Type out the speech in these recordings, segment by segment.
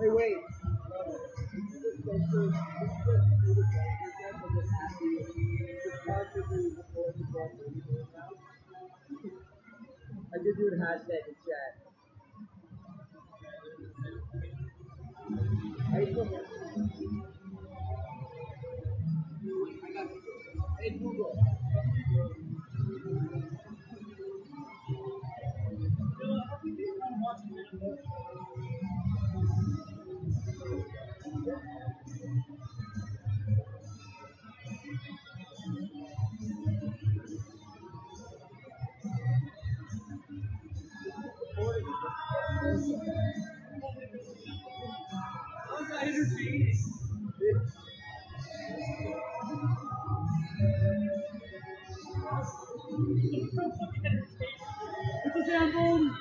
Hey, wait. I did do a hashtag in chat. Hey, Google. It's a sample.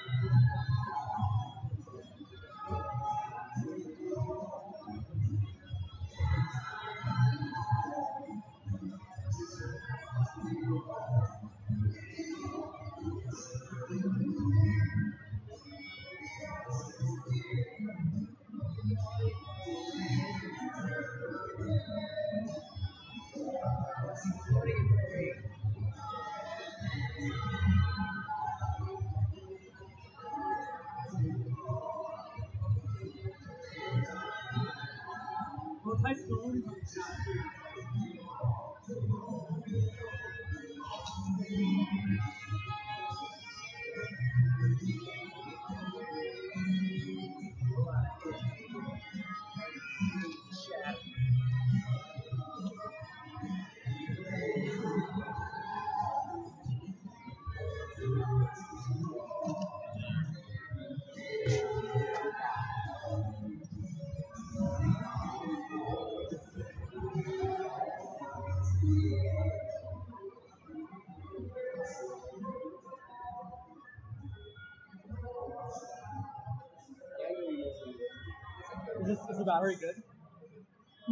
Is the battery good?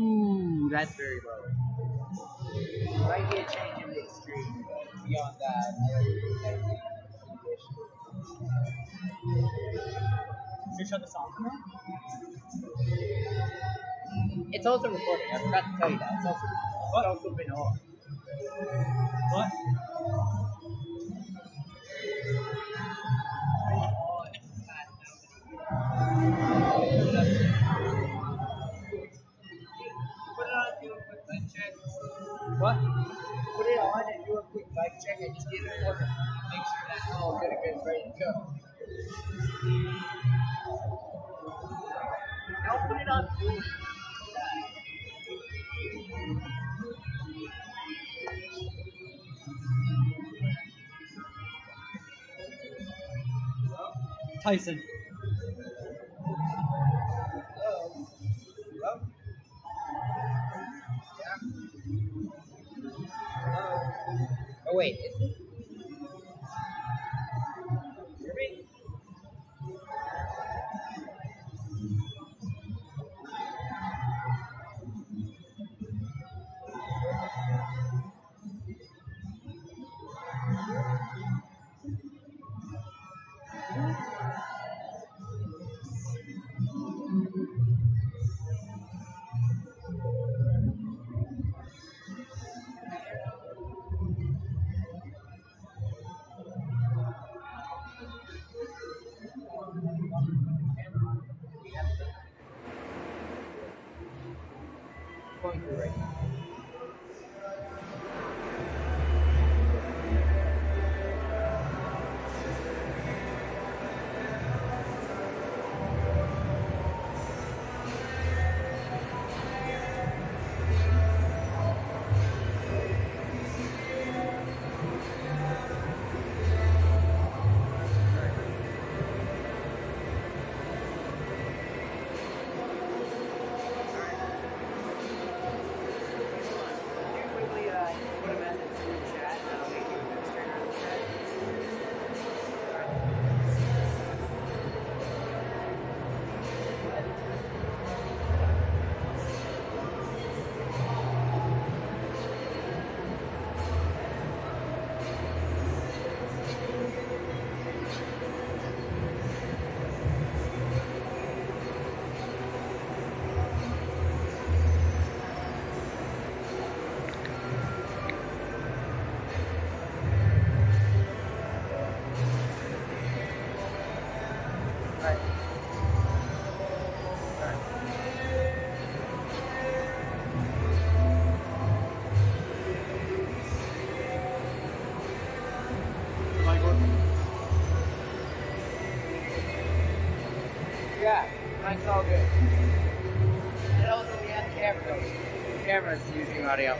Ooh, that's very low. Might be a change in the extreme. Beyond that, Should you shut this off now? it's also recording. I forgot to tell you that. It's also been on. What? Put it on, do a quick mic check. What? Put it on and do a quick mic check and just give it a order. Make sure that's all good and ready to go. Don't put it on full. Tyson. Oh wait, is it? Hear me? Going through right now. Yeah, mine's all good. And also we have the camera going. The camera's using audio.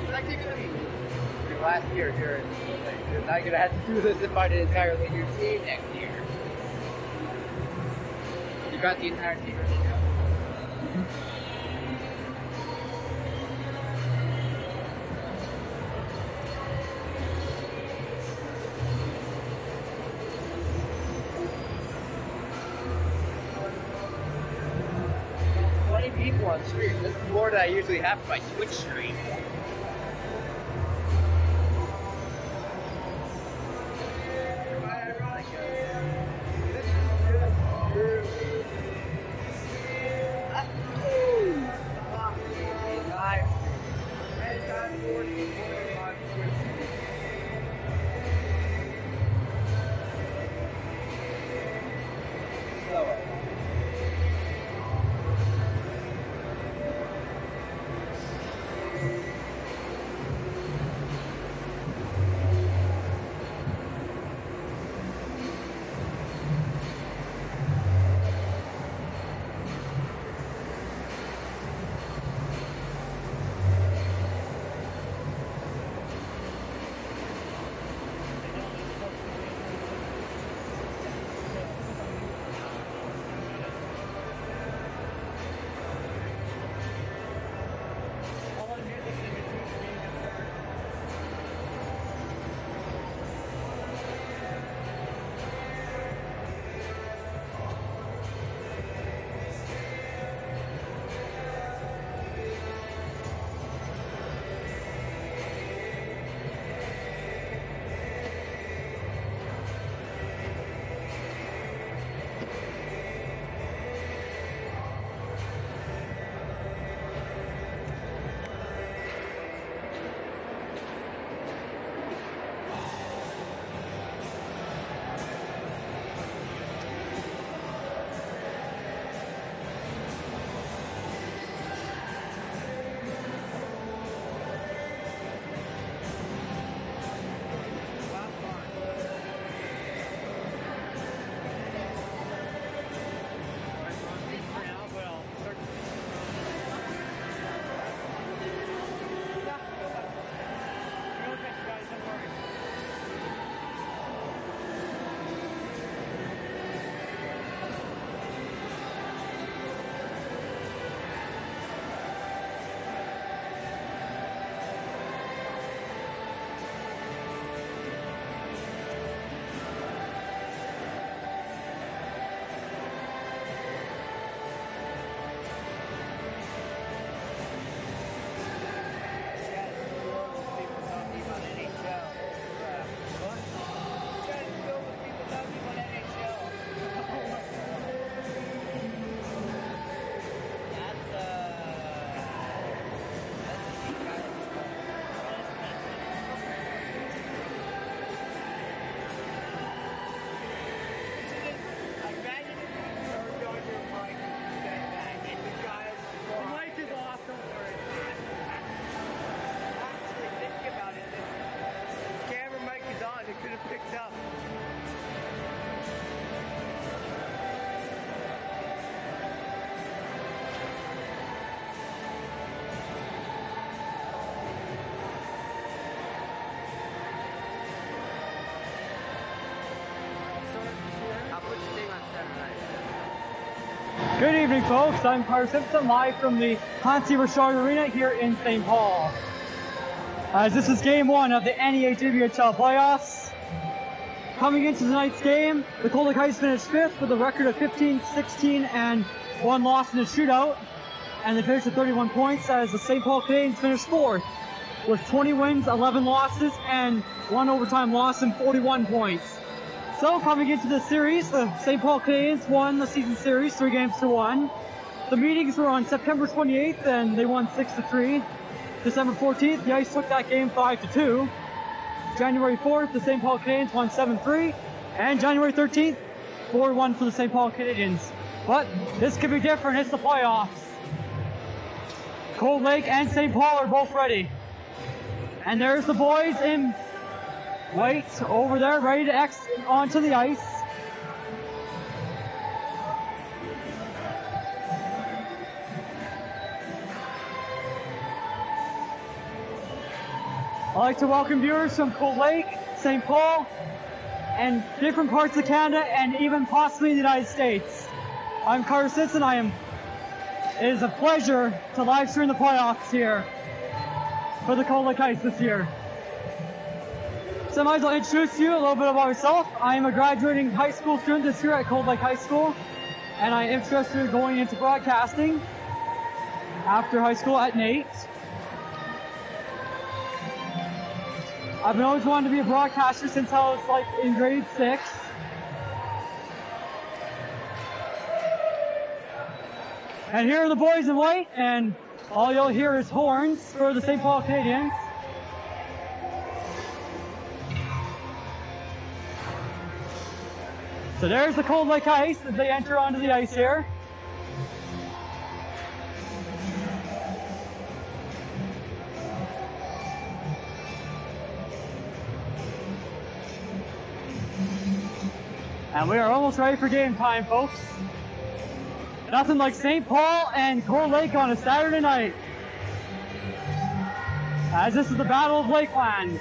It's actually going to be your last year here. You're not going to have to do this and find an entirely new team next year. You got the entire team. 20 people on stream. This is more than I usually have for my Twitch stream. Good evening, folks. I'm Carter Simpson, live from the Hansi Richard Arena here in St. Paul. As this is game one of the NEAJBHL playoffs. Coming into tonight's game, the Golden Knights finished fifth with a record of 15-16 and one loss in a shootout. And they finished with 31 points as the St. Paul Canadiens finished fourth with 20 wins, 11 losses, and one overtime loss and 41 points. So coming into the series, the St. Paul Canadiens won the season series 3-1. The meetings were on September 28th and they won 6-3. December 14th, the Ice took that game 5-2. January 4th, the St. Paul Canadiens won 7-3. And January 13th, 4-1 for the St. Paul Canadians. But this could be different. It's the playoffs. Cold Lake and St. Paul are both ready. And there's the boys in white over there, ready to exit onto the ice. I'd like to welcome viewers from Cold Lake, St. Paul, and different parts of Canada, and even possibly the United States. I'm Carter Simpson. It is a pleasure to live stream the playoffs here for the Cold Lake Ice this year. So I might as well introduce you a little bit about myself. I am a graduating high school student this year at Cold Lake High School, and I am interested in going into broadcasting after high school at NEAJBHL. I've been always wanted to be a broadcaster since I was like in grade 6. And here are the boys in white, and all you'll hear is horns for the St. Paul Canadians. So there's the Cold Lake Ice as they enter onto the ice here. And we are almost ready for game time, folks. Nothing like St. Paul and Cold Lake on a Saturday night, as this is the Battle of Lakelands.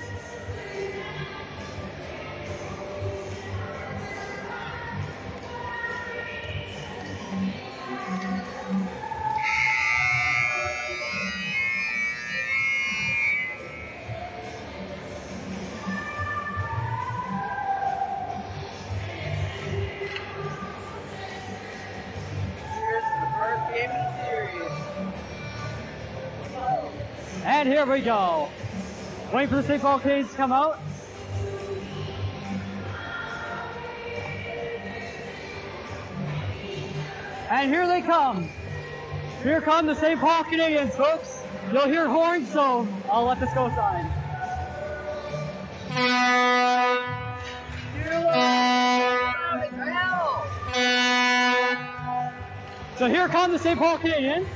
And here we go. Waiting for the St. Paul Canadians to come out. And here they come. Here come the St. Paul Canadians, folks. You'll hear horns, so I'll let this go aside. So here come the St. Paul Canadians.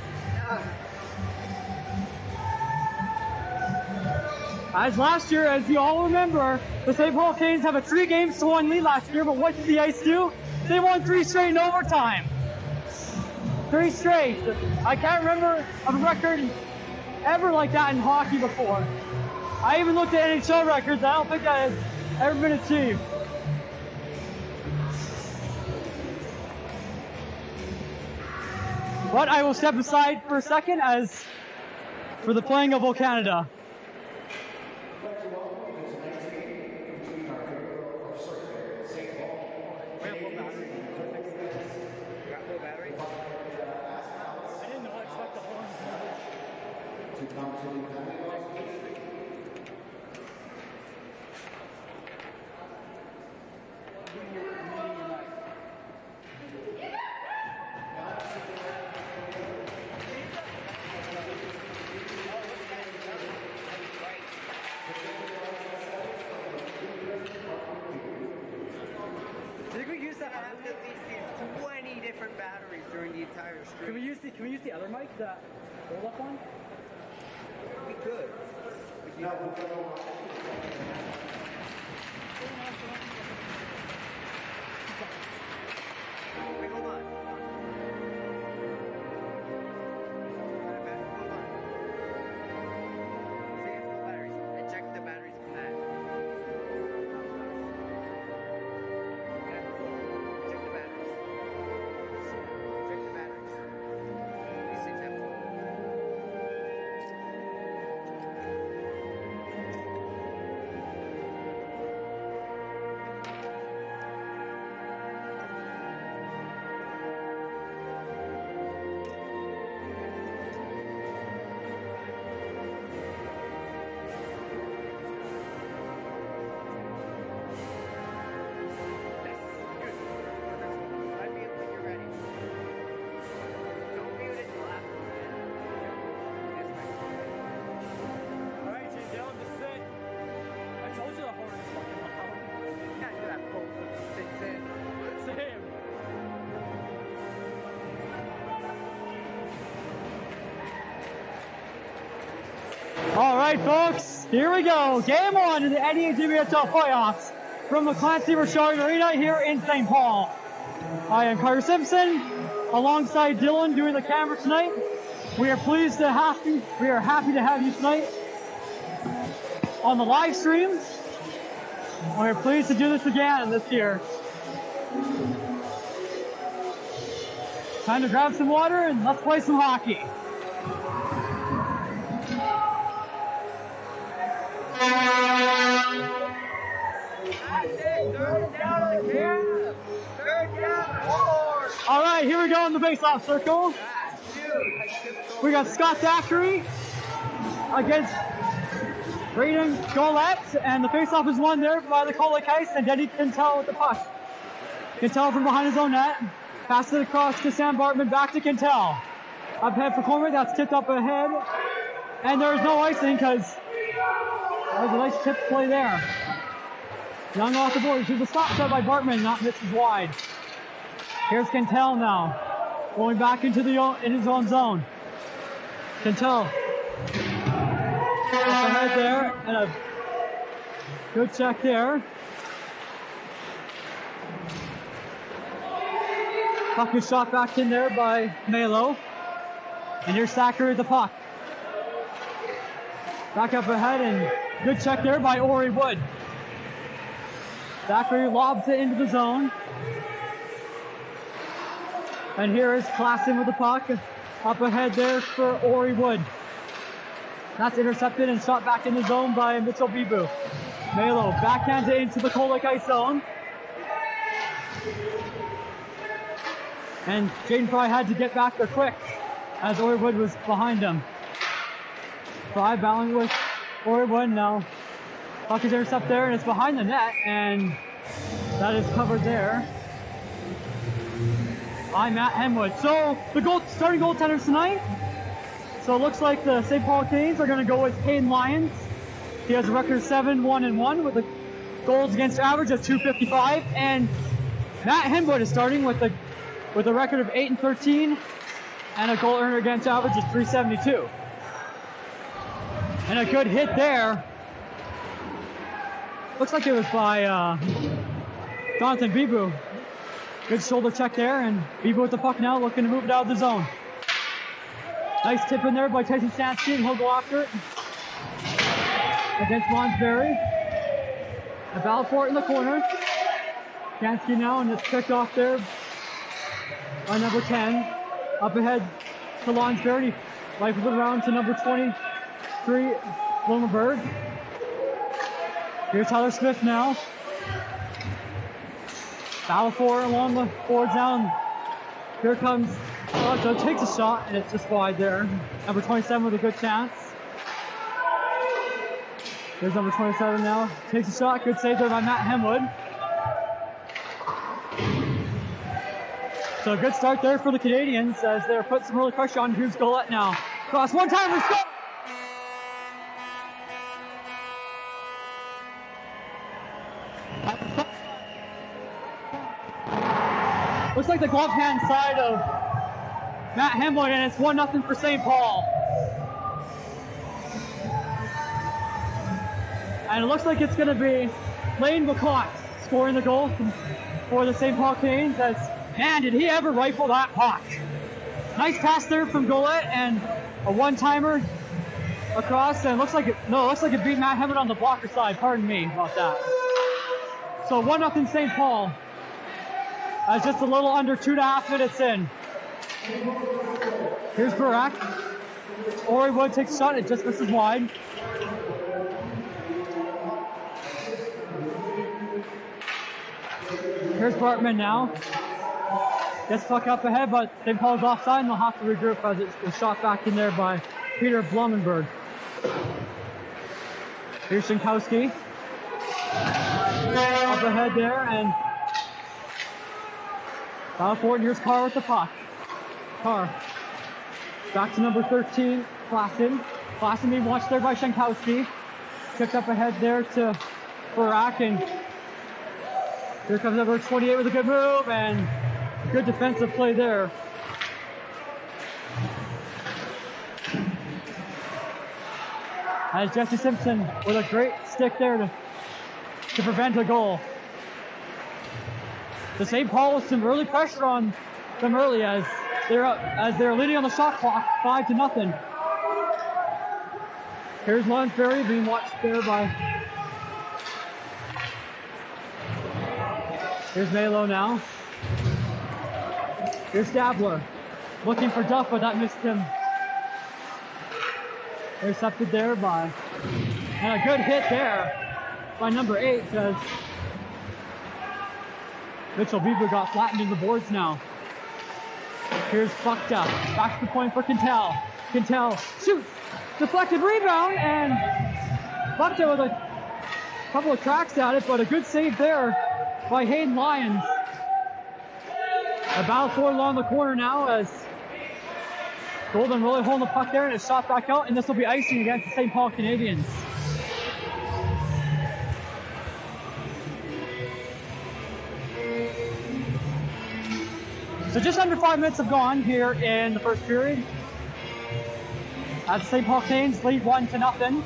As last year, as you all remember, the St. Paul Canadians have a 3-1 lead last year, but what did the Ice do? They won 3 straight in overtime. 3 straight. I can't remember a record ever like that in hockey before. I even looked at NHL records. I don't think that has ever been achieved. But I will step aside for a second as for the playing of Canada. Can we use the other mic, the roll-up one? We could. Wait, hold on. Eject the batteries from that. Eject the batteries. Eject the batteries. These things have to. right, folks, here we go. Game 1 of the NEAJBHL playoffs from the Clancy Richard Arena here in St. Paul. I am Carter Simpson, alongside Dylan doing the camera tonight. We are happy to have you tonight on the live stream. We are pleased to do this again this year. Time to grab some water and let's play some hockey. All right, here we go in the face-off circle. We got Scott Thackeray against Braden Golette, and the face-off is won there by the Cole Lake Ice, and Denny Quintel with the puck. Quintel from behind his own net, passes it across to Sam Bartman, back to Quintel. Up ahead for Cormier, that's tipped up ahead, and there's no icing because there was a nice tip play there. Young off the board, here's a stop shot by Bartman, not misses wide. Here's Quintel now, going back into in his own zone. Quintel up ahead there, and a good check there. Puck is shot back in there by Melo. And here's Thackeray with the puck. Back up ahead, and good check there by Ori Wood. Thackeray lobs it into the zone. And here is Klassen with the puck. Up ahead there for Ori Wood. That's intercepted and shot back in the zone by Mitchell Bibu. Melo backhands it into the Cole Lake Ice zone. And Jaden Fry had to get back there quick as Ori Wood was behind him. Fry battling with Ori Wood now. Puck is intercepted there, and it's behind the net, and that is covered there by Matt Hemwood. So the starting goaltenders tonight. So it looks like the St. Paul Canes are going to go with Hayden Lyons. He has a record of 7-1-1 with a goals against average of .255, and Matt Hemwood is starting with a record of 8-13 and a goal earner against average of .372. And a good hit there. Looks like it was by Jonathan Bibu. Good shoulder check there, and Bibu with the puck now, looking to move it out of the zone. Nice tip in there by Tyson Stansky, and he'll go after it against Lonsberry. A battle for it in the corner. Stansky now, and it's picked off there by number 10. Up ahead to Lonsberry. Rifles it around to number 23, Blumenberg. Here's Tyler Smith now. Battle for it along the boards down. Here comes so takes a shot, and it's just wide there. Number 27 with a good chance. There's number 27 now. Takes a shot. Good save there by Matt Hemwood. So a good start there for the Canadians as they're putting some early pressure on. Here's Golette now. Cross one time and score! Looks like the glove hand side of Matt Hemwood, and it's 1-0 for St. Paul. And it looks like it's going to be Lane McCott scoring the goal for the St. Paul Canes. As, man, did he ever rifle that puck. Nice pass there from Golette, and a one-timer across, and it looks like it beat Matt Hemwood on the blocker side. Pardon me about that. So 1-0 St. Paul. Just a little under 2.5 minutes in. Here's Barak. Ori Wood takes a shot, it just misses wide. Here's Bartman now. Gets puck up ahead, but St. Paul's offside, and they'll have to regroup as it's shot back in there by Peter Blumenberg. Here's Shinkowski. Up ahead there, and foul forward. Here's Carr with the puck. Carr. Back to number 13, Klassen. Klassen being watched there by Shinkowski. Tipped up ahead there to Barak, and here comes number 28 with a good move, and good defensive play there. As Jesse Simpson with a great stick there to prevent a goal. The St. Paul with some early pressure on them early as they're leading on the shot clock, 5-0. Here's Lonsberry being watched there by. Here's Melo now. Here's Stabler looking for Duff, but that missed him. Intercepted there by, and a good hit there by number 8 as Mitchell Bieber got flattened in the boards now. Here's Buckta, back to the point for Quintel. Quintel shoots, deflected rebound, and Buckta with a couple of cracks at it, but a good save there by Hayden Lyons. A battle forward along the corner now as Golden really holding the puck there, and it's shot back out, and this will be icing against the St. Paul Canadians. So just under 5 minutes have gone here in the first period. As St. Paul Canadians lead 1-0.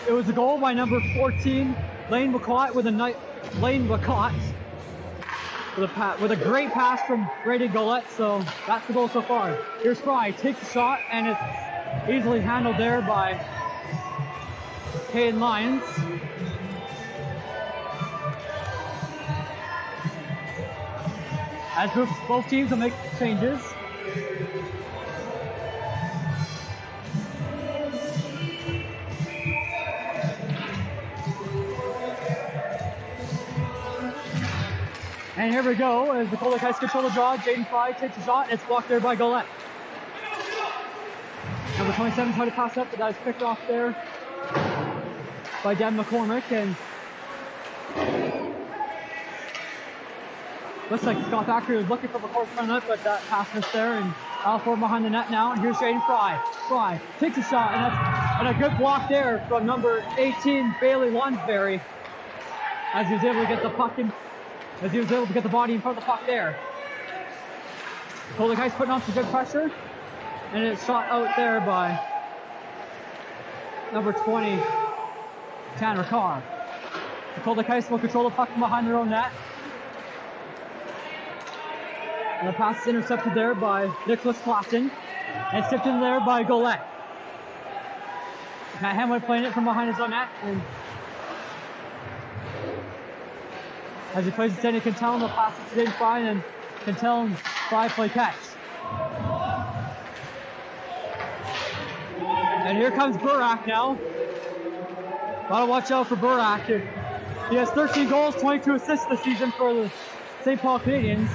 It was a goal by number 14, Lane McCott with a great pass from Brady Golette, so that's the goal so far. Here's Fry, takes a shot, and it's easily handled there by Hayden Lyons. As both teams will make changes. And here we go, as the Colder Kites control the draw. Jaden Fry takes a shot, and it's blocked there by Golette. Number 27 tried to pass up, but that was picked off there by Dan McCormick, and looks like Scott Thackeray was looking for McCormick front net, but that pass missed there, and out forward behind the net now, and here's Jaden Fry. Fry takes a shot, and a good block there from number 18, Bailey Lonsberry, as he was able to get the puck in. As he was able to get the body in front of the puck there. Colder Kites putting on some good pressure. And it's shot out there by number 20, Tanner Carr. The Colder Kites will control the puck from behind their own net. And the pass is intercepted there by Nicholas Clapton. And it's tipped in there by Golette. Matt Hamwood playing it from behind his own net. And as he plays it, Danny Quintel, the pass to Jaden Fry, and Quintel and Fry play catch. And here comes Burak now. Gotta watch out for Burak. He has 13 goals, 22 assists this season for the St. Paul Canadians.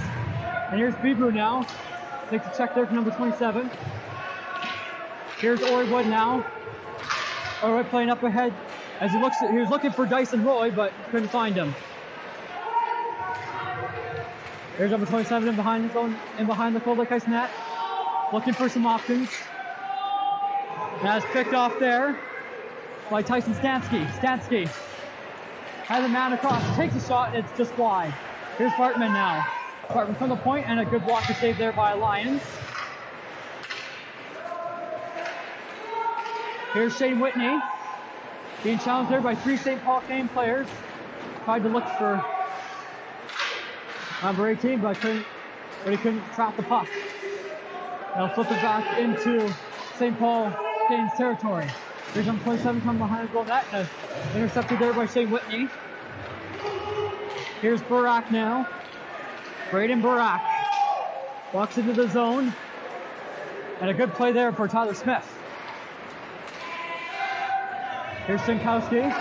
And here's Bieber now. Takes a check there for number 27. Here's Ori Wood now. Ori Wood playing up ahead as he was looking for Dyson Roy, but couldn't find him. Here's number 27 in behind the Cold Lake Ice net, looking for some options. That's picked off there by Tyson Stansky. Stansky has a man across, takes a shot, and it's just wide. Here's Bartman now. Bartman from the point, and a good block to save there by Lyons. Here's Shane Whitney, being challenged there by 3 St. Paul Canadian players. Tried to look for number 18, but he couldn't trap the puck. They'll flip it back into St. Paul Canadians territory. Here's number 27 coming behind the goal net, and intercepted there by Shane Whitney. Here's Burak now. Braden Burak walks into the zone, and a good play there for Tyler Smith. Here's Sinkowski.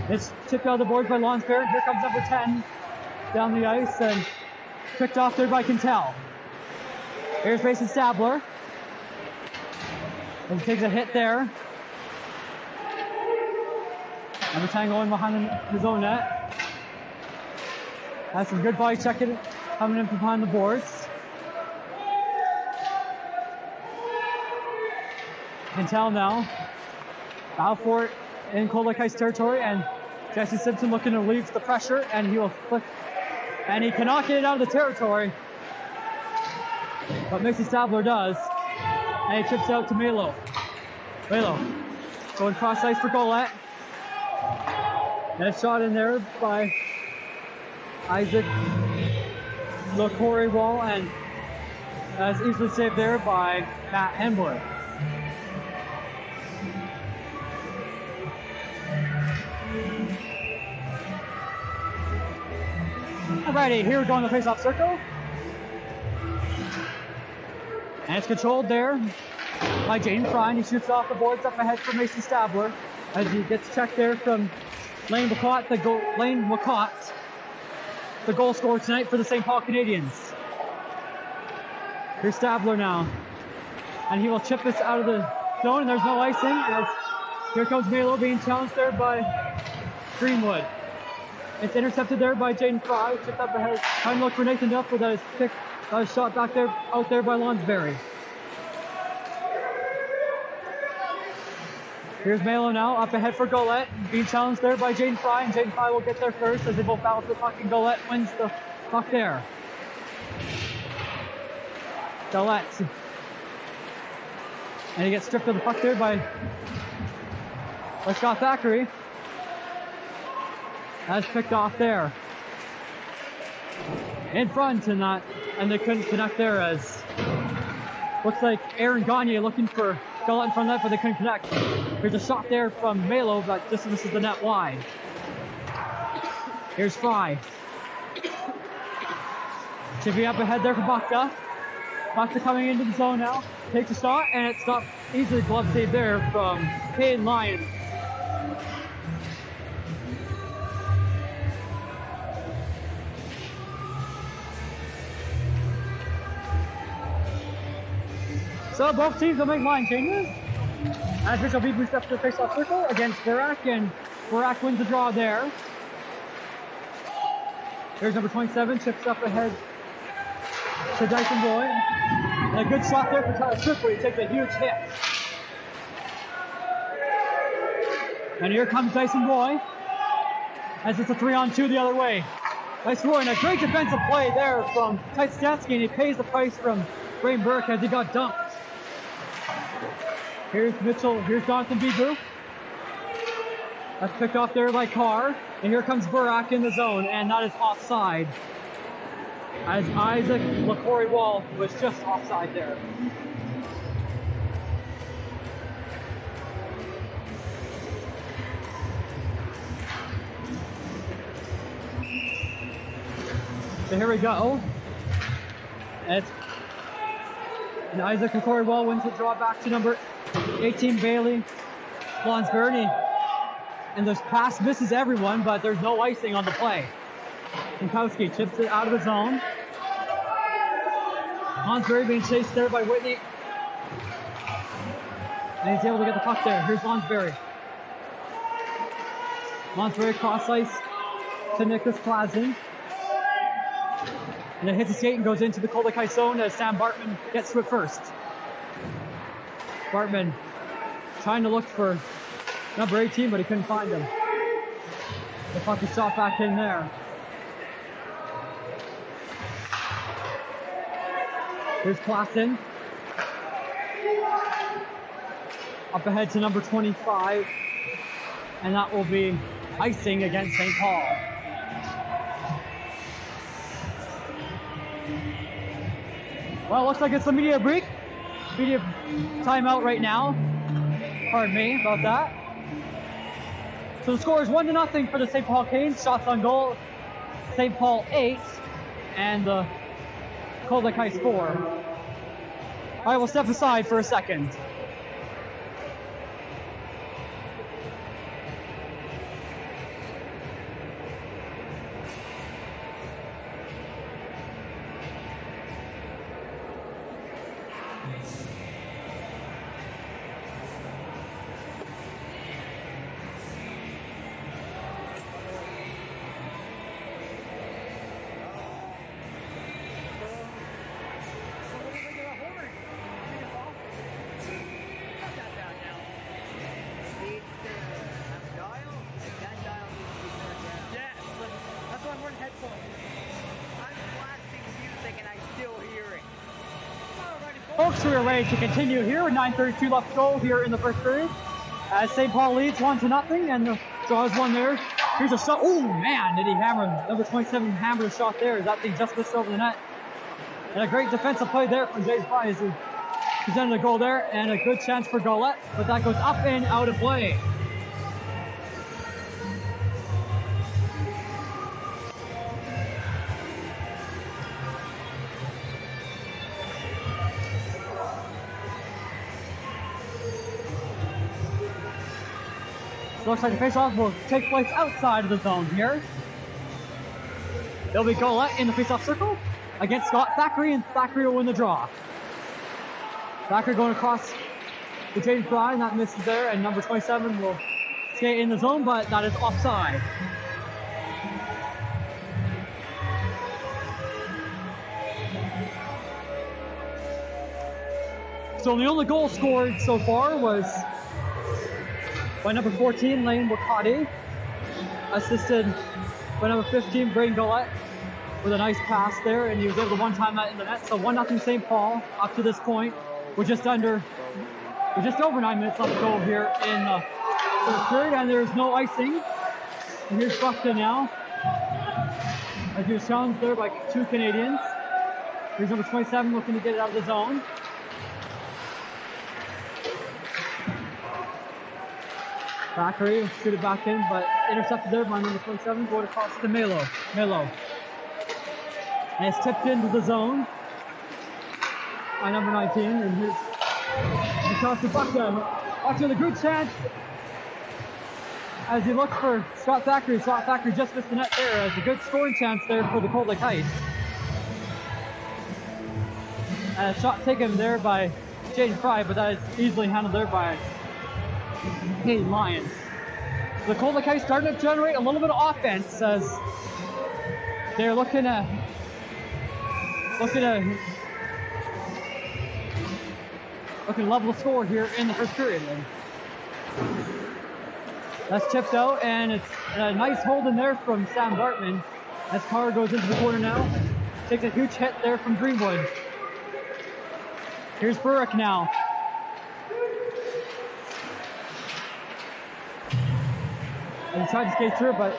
It's tipped out of the boards by Lonsberry. Here comes number 10 down the ice, and picked off there by Quintel. Here's Mason Stabler. And he takes a hit there. Number 10 going behind his own net. Has some good body checking coming in from behind the boards. Quintel now. Out for it in Cold Lake Ice territory, and Jesse Simpson looking to relieve the pressure, and he will flip. And he cannot get it out of the territory, but Mason Stabler does. And he chips out to Melo. Melo Going cross ice for Golette. Nice shot in there by Isaac LaCorey Wall, and that's easily saved there by Matt Hembler. Alrighty, here we go in the face-off circle. And it's controlled there by Jaden Fry. He shoots off the boards up ahead for Mason Stabler as he gets checked there from Lane McCott, the goal scorer tonight for the St. Paul Canadians. Here's Stabler now. And he will chip this out of the zone, and there's no icing. As here comes Melo being challenged there by Greenwood. It's intercepted there by Jaden Fry. Chipped up ahead. Trying to look for Nathan Duff, but that is shot back there, out there by Lonsberry. Here's Melo now, up ahead for Golette. Being challenged there by Jaden Fry, and Jaden Fry will get there first as they both balance the puck, and Golette wins the puck there. Golette. And he gets stripped of the puck there by Scott Thackeray. That's picked off there. In front and they couldn't connect there as looks like Aaron Gagne looking for Golette in front of that, but they couldn't connect. Here's a shot there from Melo, but just misses the net wide. Here's Fry. Chipping up ahead there for Bakta. Bakta coming into the zone now. Takes a shot, and it's not easily glove save there from Hayden Lyon. So both teams will make line changes. As Mitchell Beebe steps to the face-off circle against Barak, and Barak wins the draw there. Here's number 27, chips up ahead to Dyson Boy. And a good shot there for Tyler Strick, where he takes a huge hit. And here comes Dyson Boy, as it's a 3-on-2 the other way. Nice Roy, and a great defensive play there from Tyce Statsky, and he pays the price from Brain Burke as he got dumped. Here's Mitchell, here's Jonathan Bigu. That's picked off there by Carr. And here comes Burak in the zone, and that is offside. As Isaac LaCorey Wall was just offside there. So here we go. And Isaac LaCorey Wall wins the draw back to number 18 Bailey Lonsberry. And this pass misses everyone, but there's no icing on the play. Jankowski chips it out of the zone. Lonsberry being chased there by Whitney. And he's able to get the puck there. Here's Lonsberry. Lonsberry cross ice to Nicholas Klasen. And it hits the skate and goes into the Koldekai zone as Sam Bartman gets to it first. Bartman trying to look for number 18, but he couldn't find him. The puck is shot back in there. Here's Klassen. Up ahead to number 25. And that will be icing against St. Paul. Well, it looks like it's the media break. Media timeout right now. Pardon me about that. So the score is 1-0 for the St. Paul Canes. Shots on goal, St. Paul 8, and the Koldekai 4. All right, we'll step aside for a second. Folks, we are ready to continue here with 9:32 left to go here in the first period. As St. Paul leads 1-0, and the draw is one there. Here's a shot. Oh man, did he hammer? Number 27 hammered a shot there. That thing just missed over the net. And a great defensive play there from Jay Fry as he presented a goal there, and a good chance for Golette, but that goes up and out of play. Looks like the face-off will take place outside of the zone here. There'll be Golette in the face-off circle against Scott Thackeray, and Thackeray will win the draw. Thackeray going across the Jaden Fry, and that misses there, and number 27 will skate in the zone, but that is offside. So the only goal scored so far was by number 14, Lane Wakati, assisted by number 15, Braden Golette, with a nice pass there, and he was able to one-time that in the net. So 1-0 St. Paul up to this point. We're just over 9 minutes left to go here in the first period, and there's no icing. And here's Buckton now, as he was challenged there by 2 Canadians. Here's number 27 looking to get it out of the zone. Thackeray shoot it back in, but intercepted there by number 27, going across to Melo. And it's tipped into the zone by number 19, and here's across to Buckton. Buckton with a good chance as he looked for Scott Thackeray. Scott Thackeray just missed the net there, as a good scoring chance there for the Cold Lake Ice. And a shot taken there by Jaden Fry, but that is easily handled there by Hayden Lyons. The Cold Lake Ice starting to generate a little bit of offense as they're looking to level the score here in the first period. And that's tipped out, and it's a nice hold in there from Sam Bartman as Carr goes into the corner now. Takes a huge hit there from Greenwood. Here's Burrick now. And he tried to skate through, but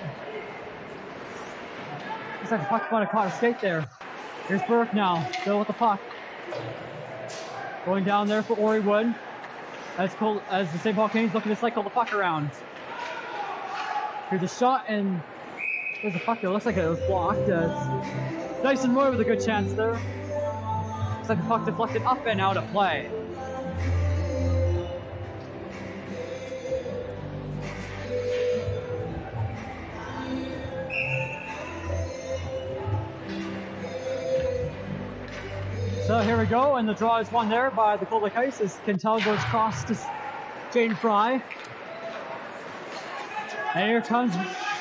looks like the puck might have caught a skate there. Here's Burke now, still with the puck. Going down there for Ori Wood. As the St. Paul Canes looking to cycle the puck around. Here's a shot, and there's a puck there. Looks like it was blocked. Dyson Roy with a good chance there. Looks like the puck deflected up and out of play. So here we go, and the draw is won there by the Cold Lake Ice as Quintel goes across to Jaden Fry. And here comes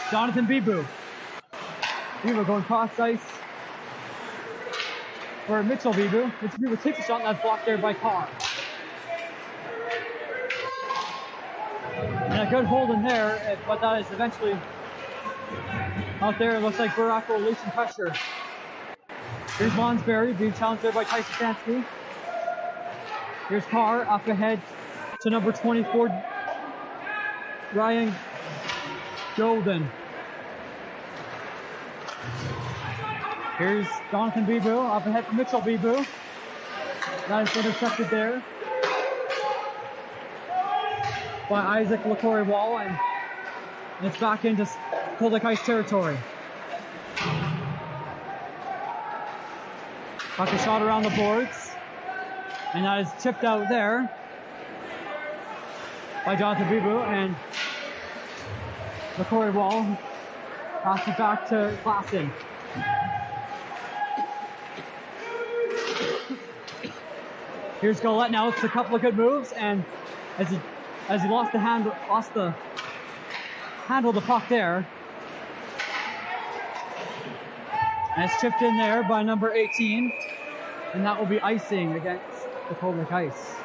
Jonathan Bibu. Bibu going cross ice for Mitchell Bibu. Mitchell Bibu takes a shot, and that's blocked there by Carr. And a good hold in there, but that is eventually out there. It looks like Burak will release some pressure. Here's Lonsberry being challenged there by Tyson Stansky. Here's Carr up ahead to number 24, Ryan Golden. Here's Jonathan Bibu up ahead for Mitchell Bibu. That is intercepted there by Isaac LaCory-Wall, and it's back into Cold Lake Ice territory. Puck a shot around the boards, and that is tipped out there by Jonathan Bibu, and LaCory-Wall passes back to Klassen. Here's Golette now. It's a couple of good moves, and as he lost the handle of the puck there. And it's chipped in there by number 18, and that will be icing against the Cold Lake Ice.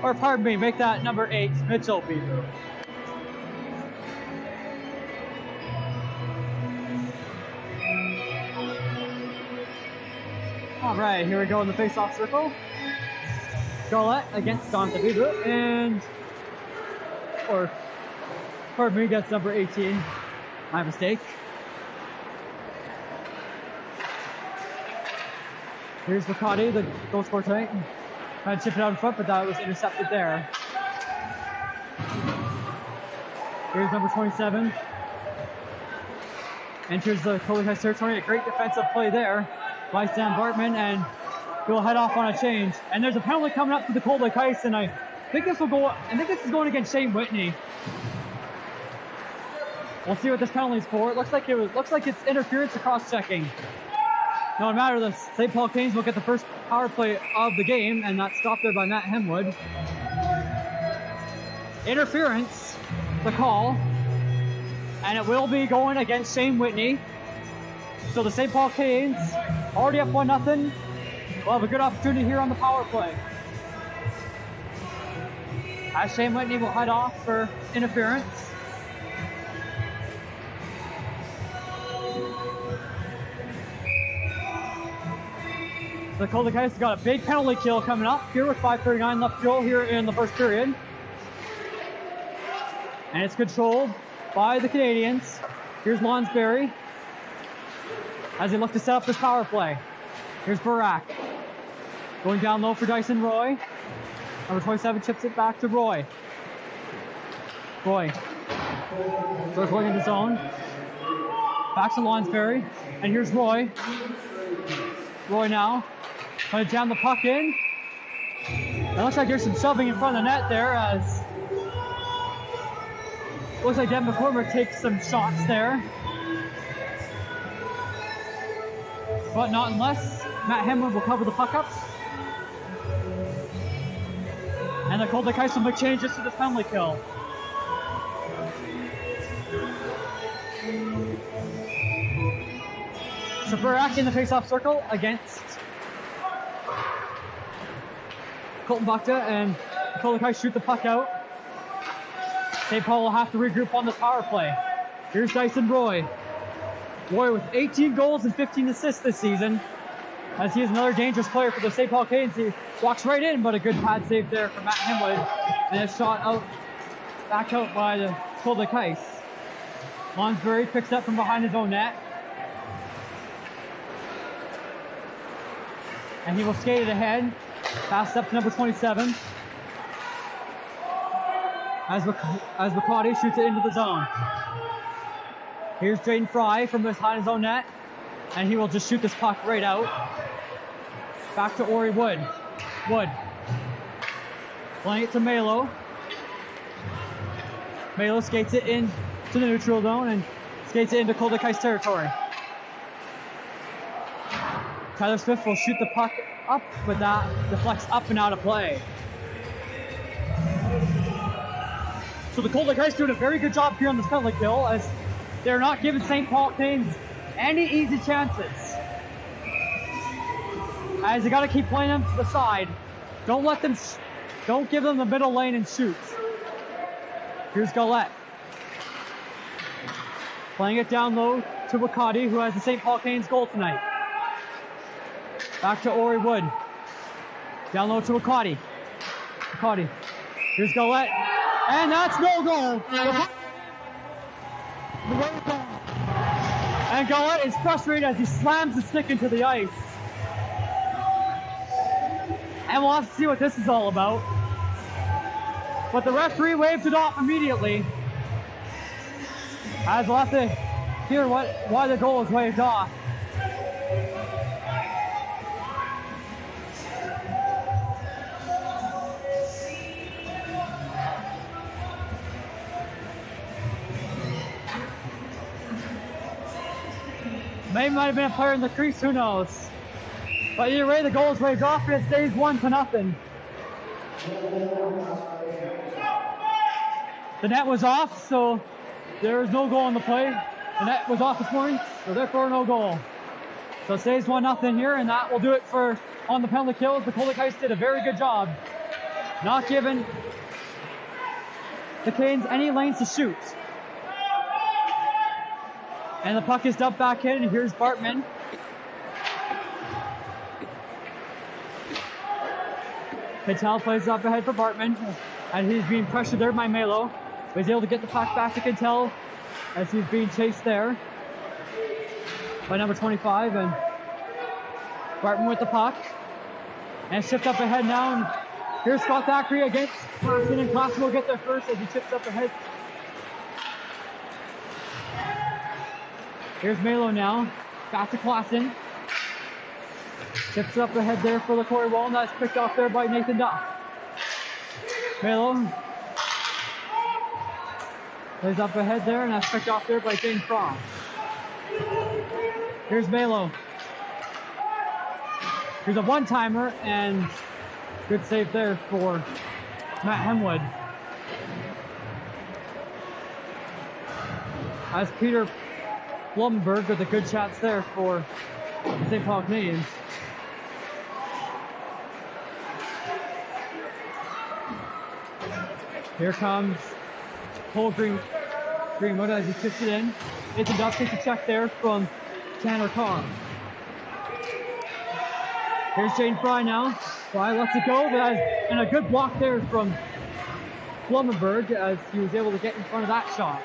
Or pardon me, make that number 8, Mitchell Bibu. Alright, here we go in the face-off circle. Scarlett against Dante Bieber, and... Or... Pardon me, that's number 18. My mistake. Here's Riccardi, the goal scorer tonight. Trying to chip it out in front, but that was intercepted there. Here's number 27. Enters the Cold territory. A great defensive play there by Sam Bartman, and he'll head off on a change. And there's a penalty coming up for the Cold Lake Ice, and I think this will go. I think this is going against Shane Whitney. We'll see what this penalty is for. It looks like it's interference or cross-checking. No matter, the St. Paul Canes will get the first power play of the game, and that's stopped there by Matt Hemwood. Interference, the call, and it will be going against Shane Whitney. So the St. Paul Canes, already up 1-0, will have a good opportunity here on the power play. As Shane Whitney will head off for interference. The Cold Lake Ice has got a big penalty kill coming up here with 5:39 left to go here in the first period. And it's controlled by the Canadians. Here's Lonsberry as they look to set up this power play. Here's Barak going down low for Dyson Roy. Number 27 chips it back to Roy. Roy starts going into zone. Back to Lonsberry. And here's Roy. Roy now. Trying to jam the puck in. It looks like there's some shoving in front of the net there as looks like Devin McCormick takes some shots there. But not unless Matt Hemwood will cover the puck up. And the Cold Lake Ice will make changes to this penalty kill. So Barak in the face-off circle against Colton Bakta, and the Cold Lake Ice shoot the puck out. St. Paul will have to regroup on this power play. Here's Dyson Roy. Roy with 18 goals and 15 assists this season, as he is another dangerous player for the St. Paul Canes. He walks right in, but a good pad save there from Matt Hemwood, and a shot out, back out by the Cold Lake Ice. Lonsberry picks up from behind his own net, and he will skate it ahead. Pass up to number 27. As Riccardi shoots it into the zone. Here's Jaden Fry from behind his own net. And he will just shoot this puck right out. Back to Ori Wood. Wood. Playing it to Melo. Melo skates it into the neutral zone and skates it into Cold Lake Ice territory. Tyler Smith will shoot the puck up, but that deflects up and out of play. So the Cold Lake Ice doing a very good job here on this penalty kill, as they're not giving St. Paul Canes any easy chances. As they got to keep playing them to the side. Don't let them, don't give them the middle lane and shoot. Here's Gallette. Playing it down low to Wakati, who has the St. Paul Canes goal tonight. Back to Ori Wood. Down low to Wakati. Wakati. Here's Gallette. And that's no goal. And Gallette is frustrated as he slams the stick into the ice. And we'll have to see what this is all about. But the referee waves it off immediately, as we'll have to hear why the goal is waved off. Maybe might have been a player in the crease, who knows? But either way, the goal is waved off and it stays 1-0. The net was off, so there is no goal in the play. The net was off this morning, so therefore no goal. So it stays 1-0 here, and that will do it for on the penalty kills. The Cold Lake Ice did a very good job, not giving the Canes any lanes to shoot. And the puck is dumped back in, and here's Bartman. Quintel plays up ahead for Bartman, and he's being pressured there by Melo. But he's able to get the puck back to Quintel as he's being chased there by number 25, and Bartman with the puck. And shift up ahead now, and here's Scott Thackeray against Classen, and Classen will get there first as he chips up ahead. Here's Melo now, back to Classen. Chips up ahead there for LaCory Wall, and that's picked off there by Nathan Duff. Melo plays up ahead there, and that's picked off there by James Frost. Here's Melo. Here's a one-timer, and good save there for Matt Hemwood. As Peter Blumberg with a good chance there for the St. Paul Canadians. Here comes Cole Greenwood as he chips it in. Nathan Duff takes a check there from Tanner Carr. Here's Jaden Fry now. Fry lets it go, and a good block there from Blumberg as he was able to get in front of that shot.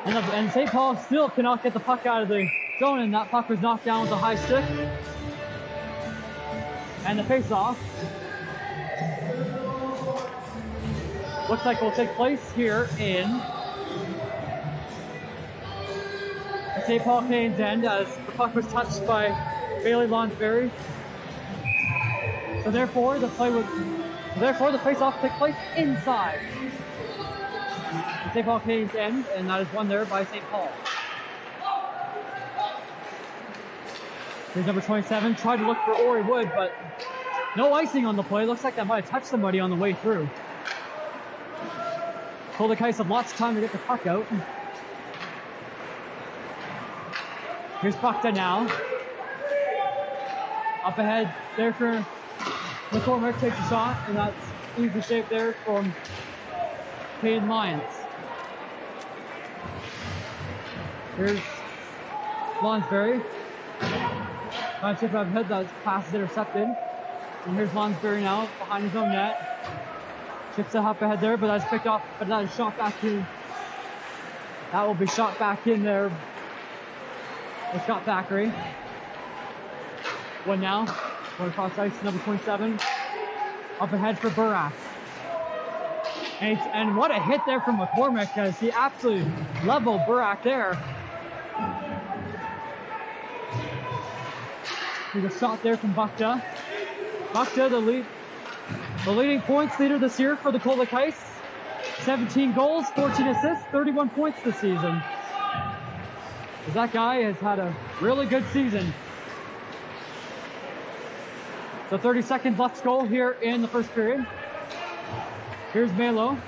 And St. Paul still cannot get the puck out of the zone, and that puck was knocked down with a high stick. And the face-off looks like will take place here in the St. Paul Canadiens end as the puck was touched by Bailey Lonsberry. So therefore the face-off took place inside the St. Paul Canadiens end, and that is won there by St. Paul. Here's number 27, tried to look for Ori Wood, but no icing on the play. Looks like that might have touched somebody on the way through. Koldekai had lots of time to get the puck out. Here's Buckta now. Up ahead there for McCormick, takes a shot, and that's easy save there from Caden Lyons. Here's Lonsberry. Trying to chip up ahead, that pass is intercepted. And here's Lonsberry now, behind his own net. Chips it up ahead there, but that's picked off, but that is shot back in. That will be shot back in there. It's got Thackeray. One now. Going across ice, number 27. Up ahead for Burak. And what a hit there from McCormick, as he absolutely leveled Burak there. There's a shot there from Buckta. Buckta, the leading points leader this year for the Kolek Ice. 17 goals, 14 assists, 31 points this season. That guy has had a really good season. So 30 seconds left to go here in the first period. Here's Melo.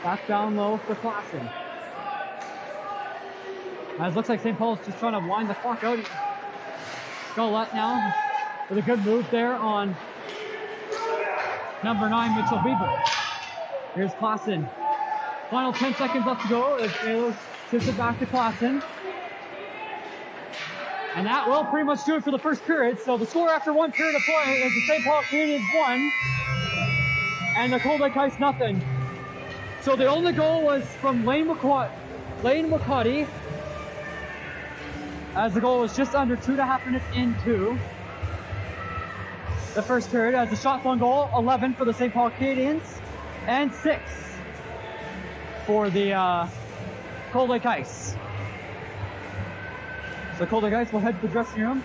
Back down low for Classen. As it looks like St. Paul is just trying to wind the clock out. Scollett now with a good move there on number 9, Mitchell Bieber. Here's Classen. Final 10 seconds left to go as Melo tips it back to Classen. And that will pretty much do it for the first period. So the score after one period of play is the St. Paul Canadiens 1 and the Cold Lake Ice nothing. So the only goal was from Lane McCuddy, as the goal was just under 2.5 minutes into the first period, as the shots on goal, 11 for the St. Paul Canadiens and 6 for the Cold Lake Ice. So Cold Lake Ice will head to the dressing room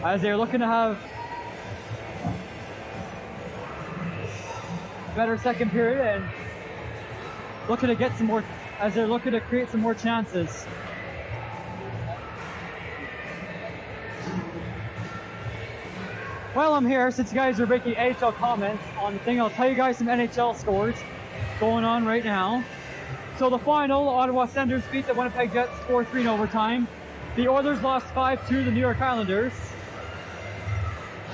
as they're looking to have better second period and looking to get some more, as they're looking to create some more chances. While I'm here, since you guys are making NHL comments on the thing, I'll tell you guys some NHL scores going on right now. So the final, the Ottawa Senators beat the Winnipeg Jets 4-3 in overtime. The Oilers lost 5-2 to the New York Islanders.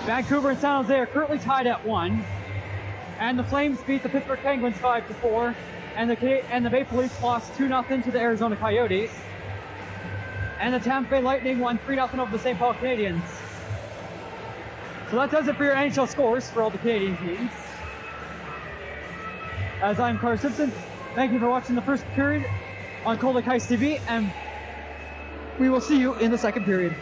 Vancouver and San Jose are currently tied at 1. And the Flames beat the Pittsburgh Penguins 5-4. And the Maple Leafs lost 2-0 to the Arizona Coyotes. and the Tampa Bay Lightning won 3-0 over the St. Paul Canadiens. So that does it for your NHL scores for all the Canadian teams. As I'm Carter Simpson, thank you for watching the first period on Cold Lake Heights TV, and we will see you in the second period.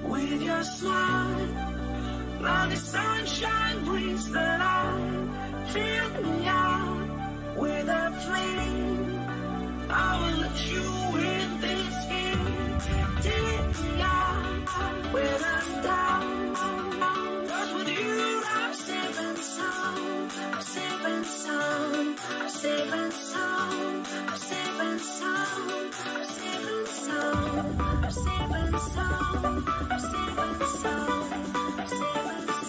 With your smile, like the sunshine brings the light. Fill me out with a flame. I will let you in this game. Take me out when I'm down. 'Cause with you I'm safe and sound. I'm safe and sound. I'm safe and sound. I'm safe and sound. I'm safe and sound. I'm safe and sound. I'm safe and sound. I'm safe and sound.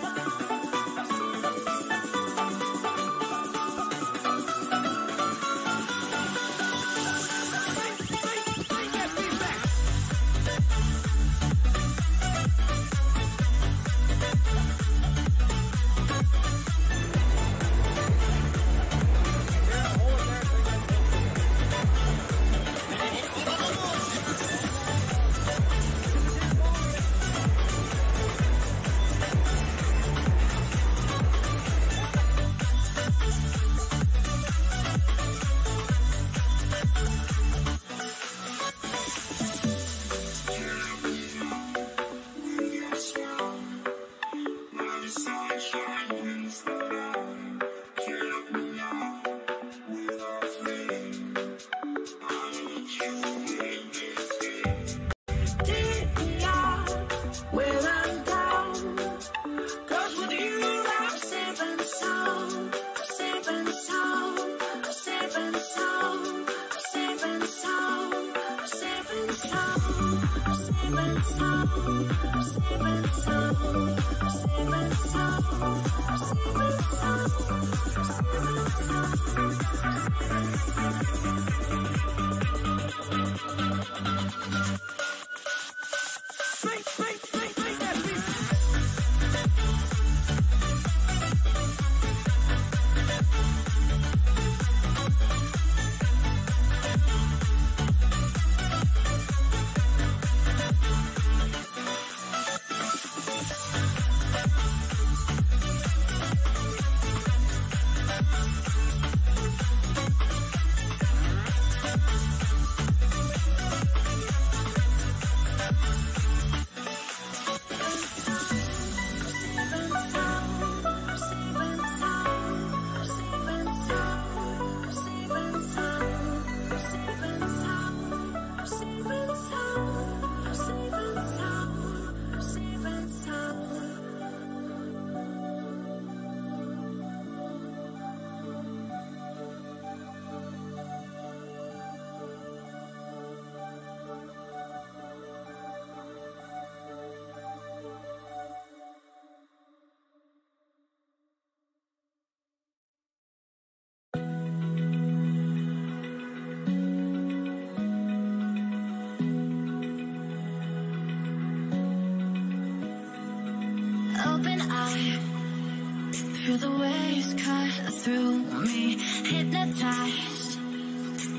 Feel the waves cut through me, hypnotized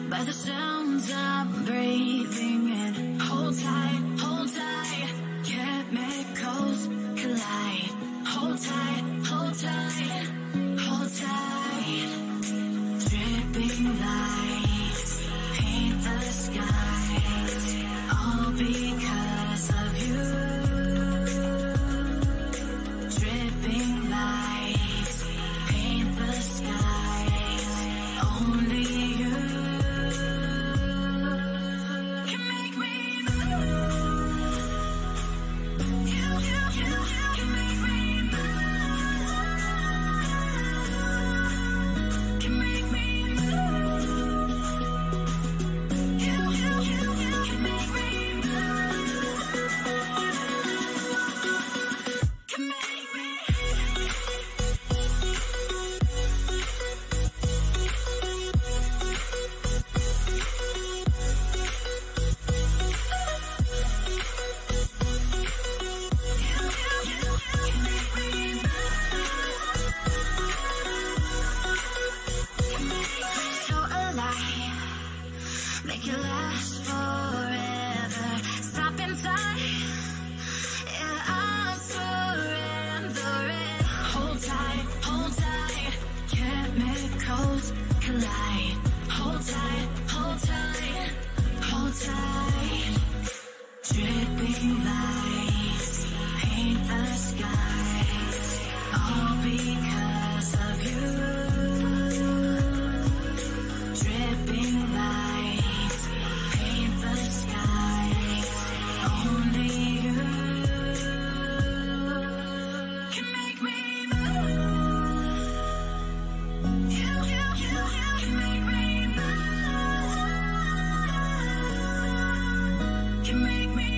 by the sounds I'm breathing in. Hold tight, chemicals collide. Hold tight, hold tight, hold tight. Dripping lights paint the skies, all because of you. Dripping lights. collide. Hold tight, hold tight, hold tight. Dripping lights paint the skies, all because of you. Dripping lights paint the skies, only you can make me move. You can make me move. Can make me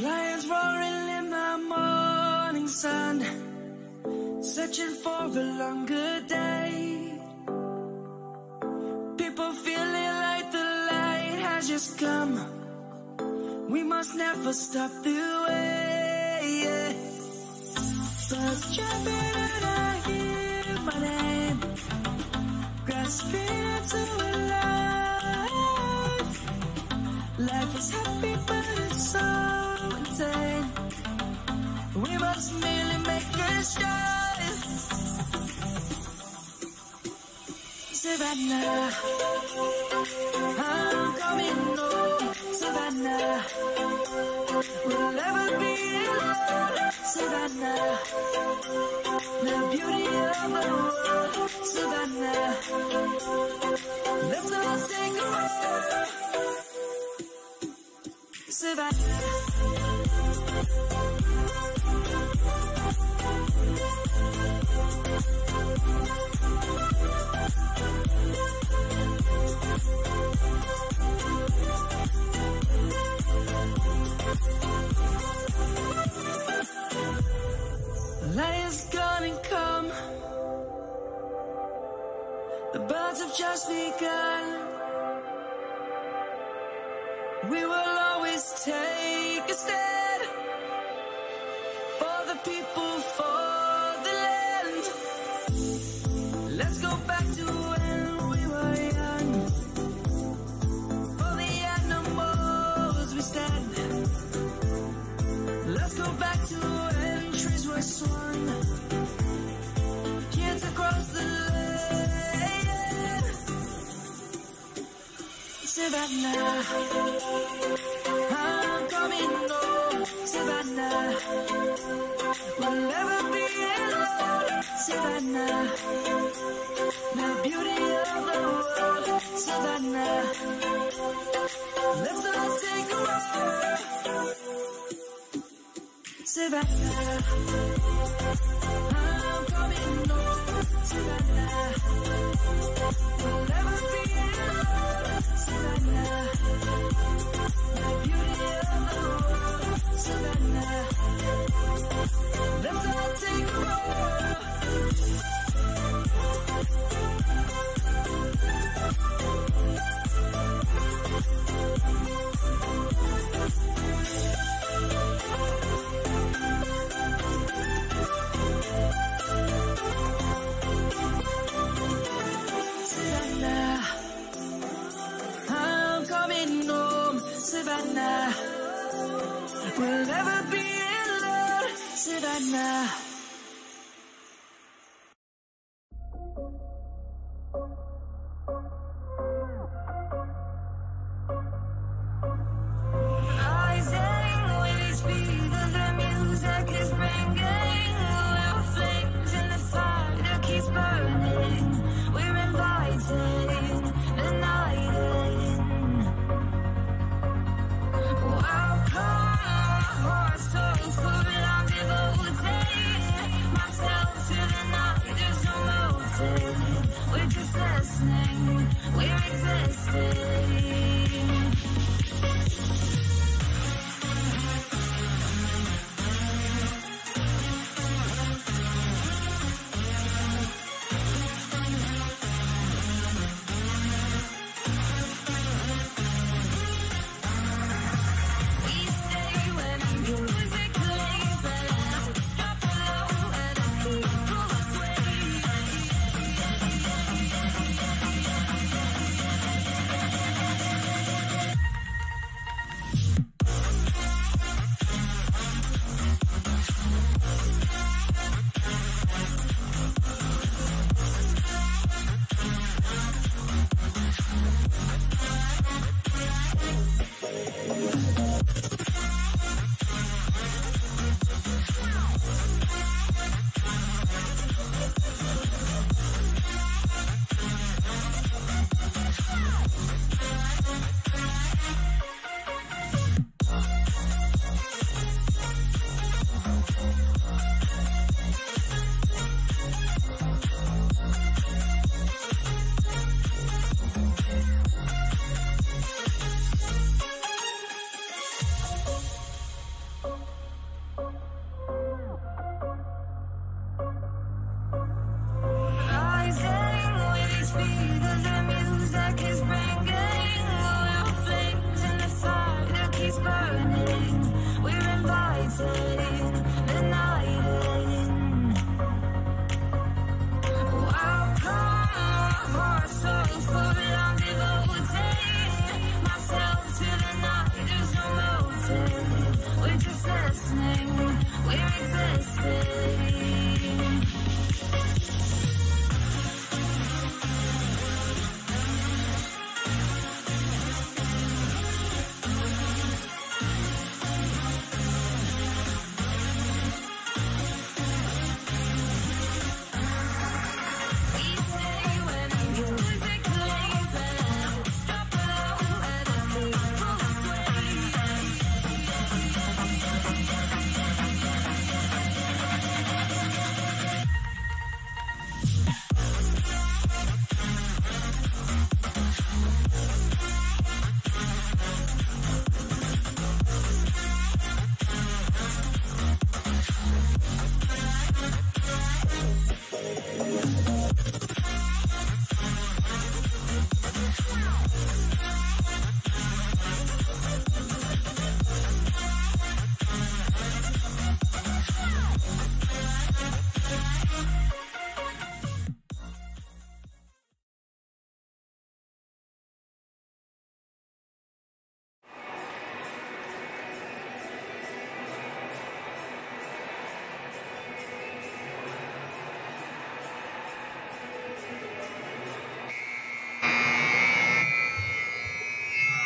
lions roaring in the morning sun, searching for a longer day. People feeling like the light has just come. We must never stop the way. Birds jumping and I hear my name, grasping into a life. Life is happy but it's so insane. We must merely make a start. Savannah, I'm coming home. Savannah, we'll never be alone. Savannah, the beauty of the world. Savannah, let's all take a ride. Savannah. The lion's gonna come. The birds have just begun. We will always take a stand for the people, for the land. Let's go back to when we were young. For the animals we stand. Let's go back to when trees were swung. Kids across the land. Savannah, I'm coming home. Savannah, we'll never be alone. Savannah, the beauty of the world. Savannah, let's all take a ride. Savannah, I'm coming home. Savannah, we'll never be alone. Savannah, the beauty of the world. Savannah, let's all take a ride. Savannah, I'm coming home. Savannah, we'll never be alone. Savannah. listening, we're existing.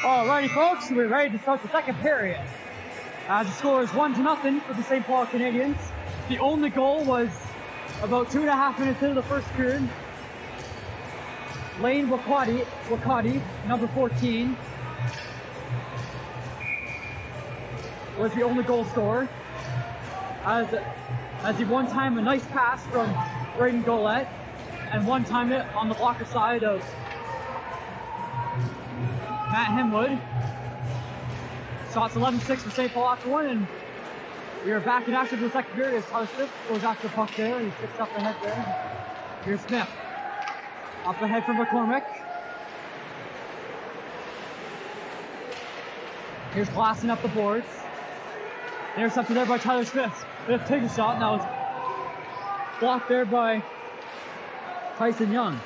Alrighty folks, we're ready to start the second period. As the score is 1-0 for the St. Paul Canadians. The only goal was about 2.5 minutes into the first period. Lane Wakati, number 14, was the only goal scorer. As he one-time a nice pass from Braden Golette, and one-time it on the blocker side of Matt Hemwood. Shots 11-6 for St. Paul after one, and we are back in action for the second period as Tyler Smith goes after the puck there. He sticks up ahead there. Here's Smith. Up ahead from McCormick. Here's Glassing up the boards. Intercepted there by Tyler Smith. Smith takes a shot, now it's blocked there by Tyson Young.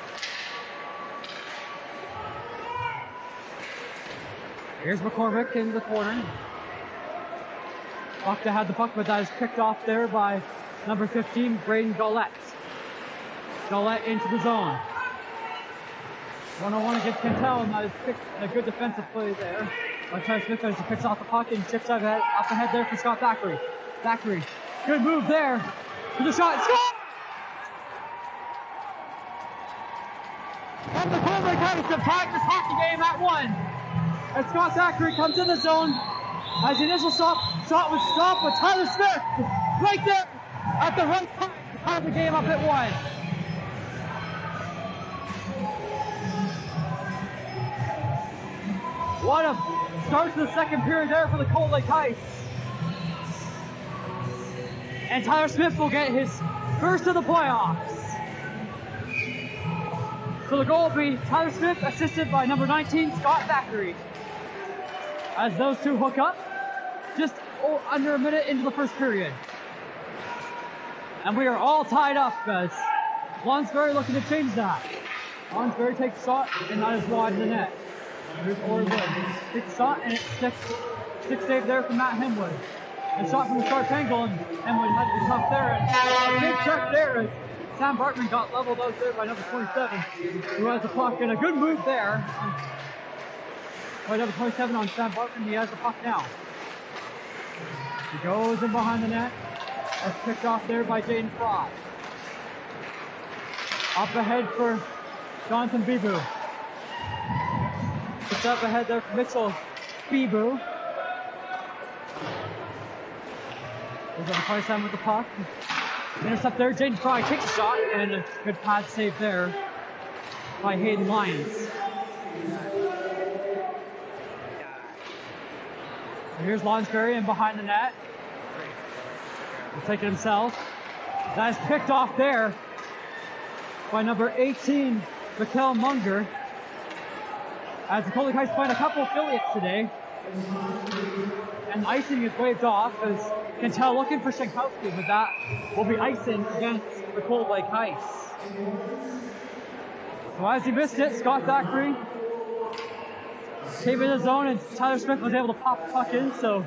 Here's McCormick in the corner. Buckta had the puck, but that is picked off there by number 15, Braden Golette. Golette into the zone. 1-on-1 against Cantel, and that is a good defensive play there by Tyler Smith as he picks off the puck and chips up ahead there for Scott Thackeray. Thackeray, good move there to the shot. Score! And McCormick has to tie this hockey game at 1. And Scott Thackeray comes in the zone as the initial shot was stopped, but Tyler Smith right there at the right time to tie the game up at 1. What a start to the second period there for the Cold Lake Ice. And Tyler Smith will get his first of the playoffs. So the goal will be Tyler Smith, assisted by number 19, Scott Thackeray. As those two hook up, just under a minute into the first period. And we are all tied up as Lonsbury looking to change that. Lonsbury takes a shot, and that is wide in the net. Here's Orwood. Takes a shot, and it sticks save there from Matt Hemwood. A shot from the sharp angle, and Hemwood had to be tough there. And a big check there as Sam Bartman got leveled out there by number 27, who has the puck, and a good move there. By number 27 on Sam Bartman, he has the puck now. He goes in behind the net. That's picked off there by Jaden Fry. Up ahead for Jonathan Bibu. It's up ahead there for Mitchell Bibu. Goes over 27 with the puck. Intercept there, Jaden Fry takes a shot, and a good pad save there by Hayden Lyons. And here's Lonsbury in behind the net. He'll take it himself. That is picked off there by number 18, Mikkel Munger. As the Cold Lake Ice playing a couple affiliates today. And icing is waved off as Cantel looking for Shankowski, but that will be icing against the Cold Lake Ice. So as he missed it, Scott Thackeray came in the zone and Tyler Smith was able to pop the puck in, so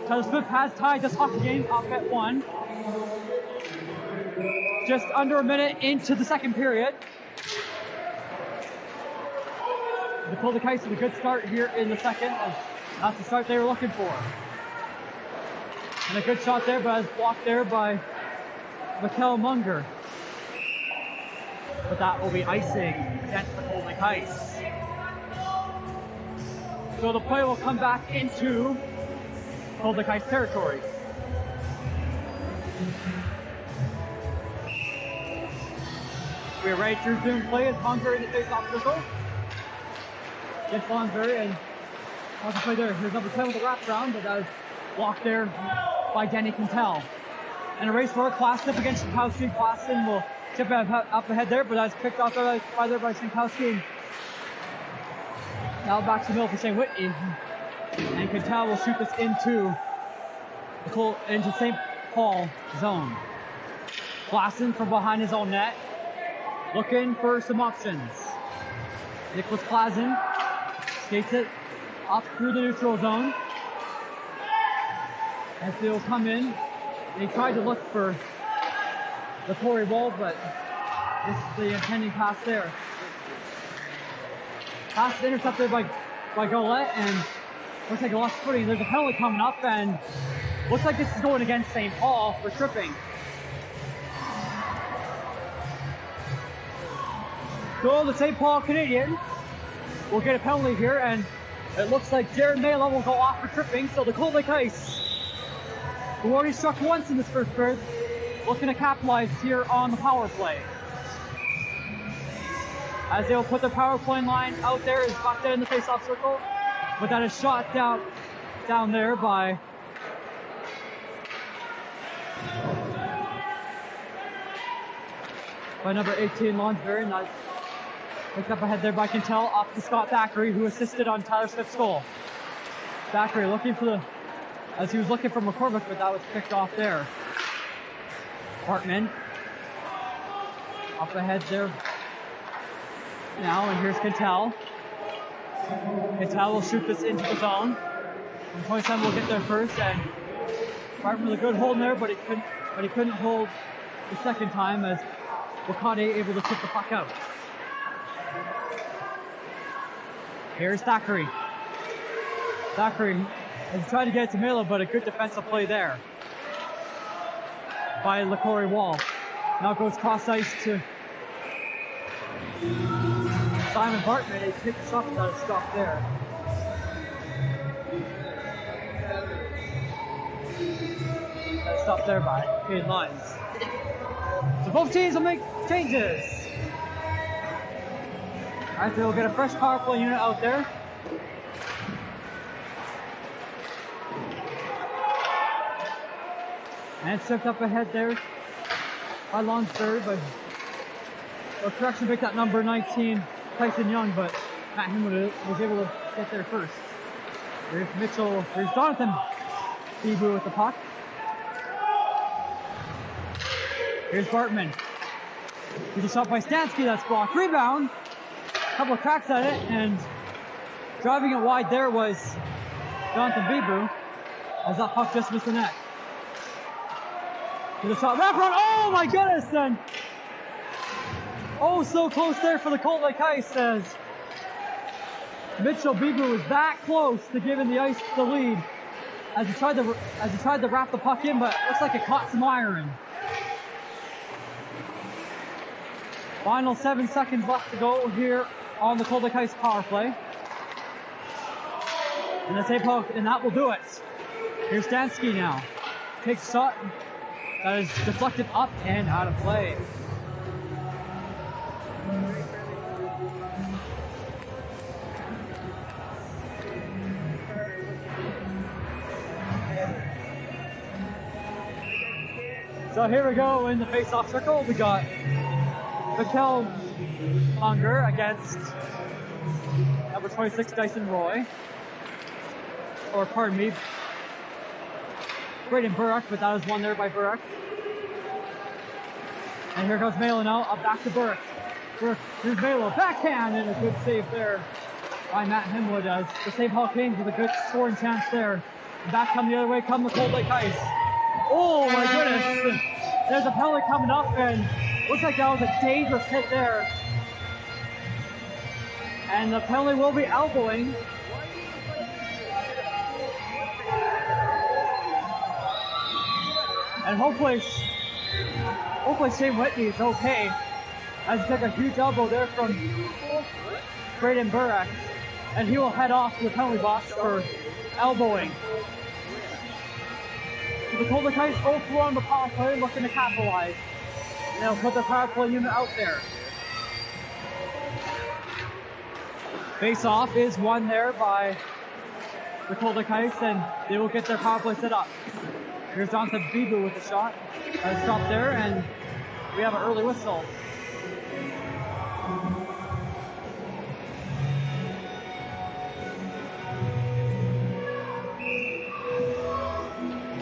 Tyler Smith has tied this hockey game up at 1. Just under a minute into the second period. The Cold Lake Ice with a good start here in the second, and that's the start they were looking for. And a good shot there, but it's blocked there by Mikkel Munger. But that will be icing against the Cold Lake Ice. So the play will come back into Cold Lake Ice territory. We are ready to resume play as Lonsbury in the face-off circle. Against Lonsbury, and wants to play there. Here's number 10 with the wraparound, but that is blocked there by Danny Cantel. And a race for Klaston against Shankowski. Klaston will chip up ahead there, but that's picked off by Shankowski. Now back to the middle for Shane Whitney. And Cantel will shoot this into St. Paul zone. Klaston from behind his own net, looking for some options. Nicholas Klassen skates it up through the neutral zone. As they'll come in, they tried to look for the Corey Wall, but this is the intending pass there. Pass intercepted by Golette, and looks like a lost footing. There's a penalty coming up, and looks like this is going against St. Paul for tripping. So the St. Paul Canadian will get a penalty here, and it looks like Jared Mela will go off for tripping. So the Cold Lake Ice, who already struck once in this first period, looking to capitalize here on the power play. As they will put the power play line out there, is back there in the face-off circle, but that is shot down there by number 18, Lonsbury, and that's picked up ahead there by Cantel, off to Scott Thackeray, who assisted on Tyler Smith's goal. Thackeray looking for as he was looking for McCormick, but that was picked off there. Hartman up ahead there now, and here's Cantel. Cantel will shoot this into the zone. And 27 will get there first, and Hartman with a good hold in there, but he couldn't hold the second time as Wakade able to tip the puck out. Here's Thackeray. Thackeray has tried to get it to Miller, but a good defensive play there by LaCorey Wall. Now goes cross ice to Simon Bartman. He takes a shot without a stop there. That stopped there by Hayden Lyons. So both teams will make changes. Alright, so we'll get a fresh power play unit out there. And stepped up ahead there by Lon's third, but a correction picked up number 19, Tyson Young, but Matt Himwood was able to get there first. Here's Mitchell, here's Jonathan Bebu with the puck. Here's Bartman. Here's a shot by Stansky that's blocked. Rebound. Couple of cracks at it, and driving it wide there was Jonathan Bebu as that puck just missed the net. Here's a shot wraparound. Oh my goodness! And oh, so close there for the Cold Lake Ice as Mitchell Bebu was that close to giving the Ice the lead as he tried to wrap the puck in, but looks like it caught some iron. Final 7 seconds left to go here on the Cold Lake Ice power play. And the tape hook, and that will do it. Here's Stansky now. Takes a shot that is deflected up and out of play. So here we go in the face-off circle. We got Mikkel Unger against number 26 Dyson Roy. Or pardon me, Braden Burke, but that was won there by Burke. And here comes Melo now, up back to Burke. Here's Melo, backhand, and a good save there by Matt Himwood as the save Hall Kings with a good scoring chance there. And back come the other way, come the Cold Lake Ice. Oh my goodness, there's a penalty coming up, and looks like that was a dangerous hit there. And the penalty will be elbowing. And hopefully Shane Whitney is okay, as he took a huge elbow there from Braden Burke, and he will head off to the penalty box for elbowing. So the Cold Lake Ice go through on the power play, looking to capitalize. And they'll put the power play unit out there. Face off is won there by the Cold Lake Ice, and they will get their power play set up. Here's Jonathan Bebu with the shot. Stopped there, and we have an early whistle.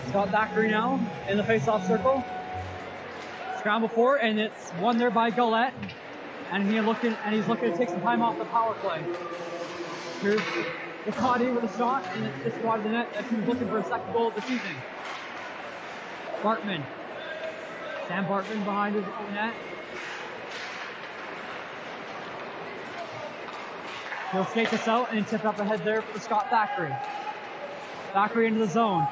Scott Thackeray now in the face-off circle. Scramble for it, and it's won there by Gullette. And he's looking to take some time off the power play. Here's McCarty with a shot, and it's just wide of the net as he was looking for a second goal of the season. Bartman. Sam Bartman behind his own net. He'll skate this out and tip up ahead there for Scott Thackeray. Thackeray into the zone.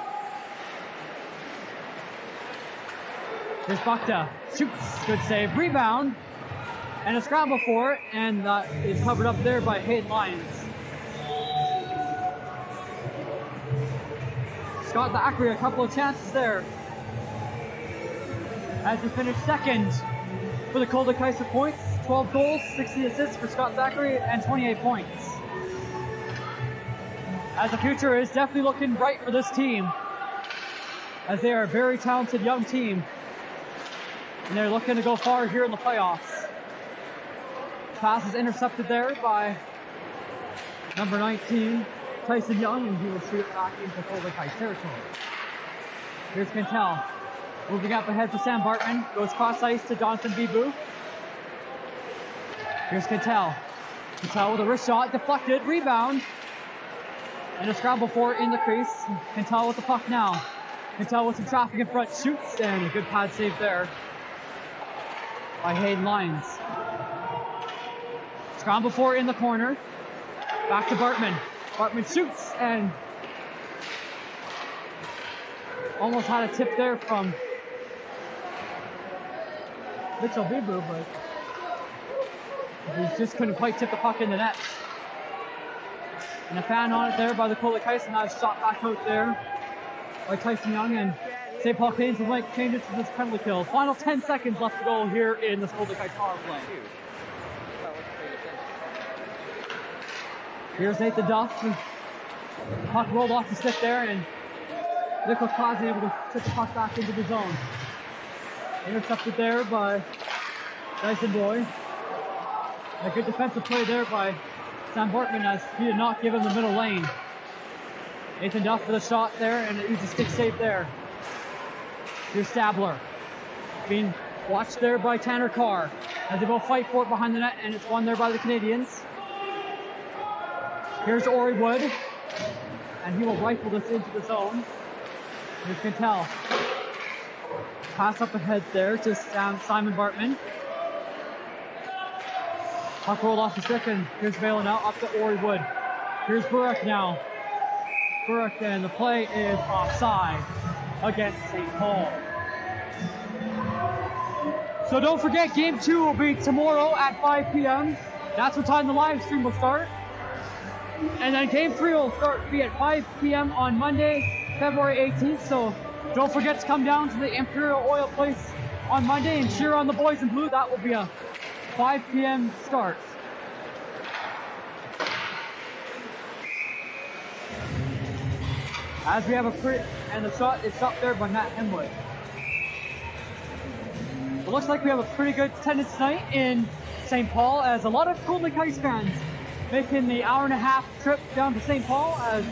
Here's Bukta. Shoots. Good save. Rebound. And a scramble for it. And is covered up there by Hayden Lyons. Scott Thackeray, a couple of chances there. As he finished second for the Cold Lake Ice with points. 12 goals, 60 assists for Scott Thackeray, and 28 points. As the future is definitely looking bright for this team, as they are a very talented young team, and they're looking to go far here in the playoffs. Pass is intercepted there by number 19, Tyson Young, and he will shoot it back into Cold Lake Ice territory. Here's Cantel. Moving up ahead for Sam Bartman. Goes cross ice to Jonathan Bebu. Here's Cantel. Cantel with a wrist shot. Deflected. Rebound. And a scramble for it in the crease. Cantel with the puck now. Cantel with some traffic in front. Shoots. And a good pad save there by Hayden Lyons. Scramble for it in the corner. Back to Bartman. Bartman shoots. And almost had a tip there from Mitchell Bebu, but he just couldn't quite tip the puck in the net. And a fan on it there by the Cold Lake Ice, and now shot back out there by Tyson Young, and St. Paul Canes will make changes to this penalty kill. Final 10 seconds left to go here in this Cold Lake Ice power play. Here's Nathan Duff. Puck rolled off the stick there, and Nicholas Claus able to put the puck back into the zone. Intercepted there by Dyson Boy. A good defensive play there by Sam Bartman as he did not give him the middle lane. Nathan Duff for the shot there and an easy stick save there. Here's Stabler. Being watched there by Tanner Carr as they both fight for it behind the net, and it's won there by the Canadians. Here's Ori Wood, and he will rifle this into the zone. Here's Quintel. Pass up ahead there to Simon Bartman. Puck rolled off the stick, and here's Vela now up to Ori Wood. Here's Burek now. Burek, and the play is offside against St. Paul. So don't forget, game 2 will be tomorrow at 5 p.m. That's what time the live stream will start. And then game 3 will be at 5 p.m. on Monday, February 18th. So don't forget to come down to the Imperial Oil Place on Monday and cheer on the boys in blue. That will be a 5 p.m. start. As we have a pretty, and the shot is up there by Matt Hemwood. It looks like we have a pretty good attendance tonight in St. Paul, as a lot of Cold Lake Ice fans making the hour-and-a-half trip down to St. Paul, as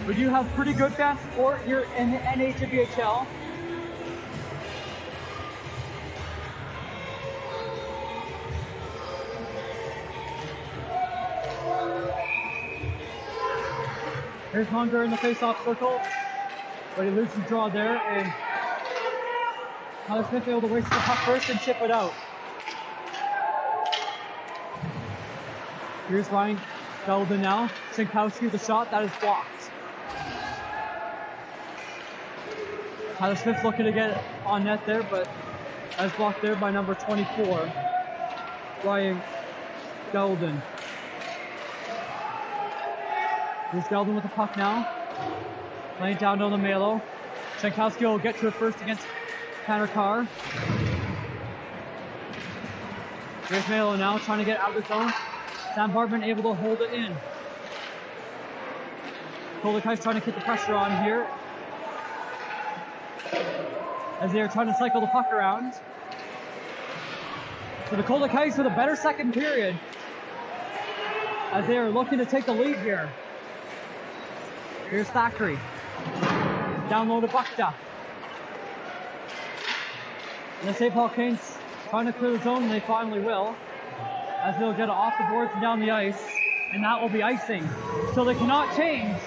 we do have pretty good fan support here in the NEAJBHL. Here's Munger in the face-off circle, but he loses the draw there, and Tyler Smith able to waste the puck first and chip it out. Here's Ryan Belden now. Sinkowski, the shot, that is blocked. Tyler Smith looking to get it on net there, but that is blocked there by number 24, Ryan Belden. Here's Belden with the puck now. Laying down to the Melo. Sinkowski will get to it first against Tanner Carr. Here's Melo now trying to get out of the zone. Sam Bartman able to hold it in. Kolakai's trying to keep the pressure on here, as they are trying to cycle the puck around. So the Kolakais with a better second period, as they are looking to take the lead here. Here's Thackeray. Down low to Buckta. And the St. Paul Canes trying to clear the zone, and they finally will, as they'll get it off the boards and down the ice, and that will be icing. So they cannot change.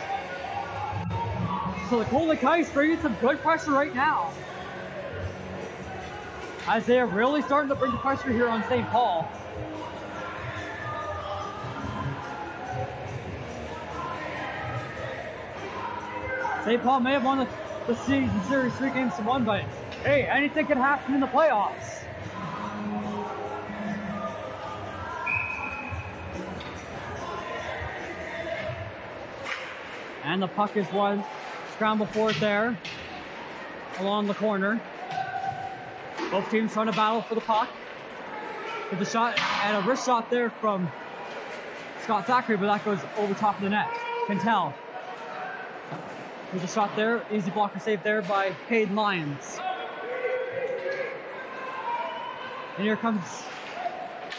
So the Cold Lake Ice bringing some good pressure right now, as they are really starting to bring the pressure here on St. Paul. St. Paul may have won the season series 3 games to 1, but hey, anything can happen in the playoffs. And the puck is won. Scramble for it there, along the corner. Both teams trying to battle for the puck. With the shot, and a wrist shot there from Scott Thackeray, but that goes over top of the net. Quintel. There's a shot there, easy blocker save there by Hayden Lyons. And here comes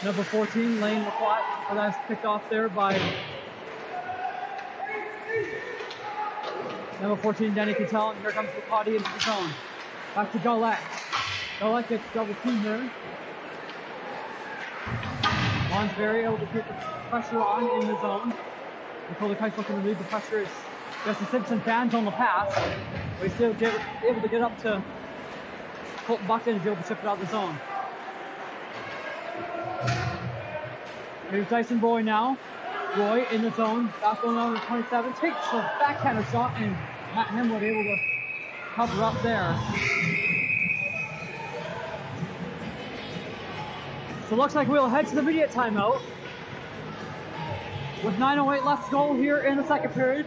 number 14, Lane LaPlatte, but that's picked off there by number 14, Danny Quintel, and here comes LaPlatte into the zone. Back to Gallette. Gallette gets double team there. Lonsberry able to keep the pressure on in the zone. Nicole Kite's looking to lead the pressure. Justin Simpson fans on the pass, but he's still able to get up to Colton Buckton and be able to chip it out of the zone. Here's Dyson Roy now. Roy in the zone, back on number 27, takes the backhander shot, and Matt Hemwood able to cover up there. So it looks like we'll head to the immediate timeout, with 9:08 left to go here in the second period.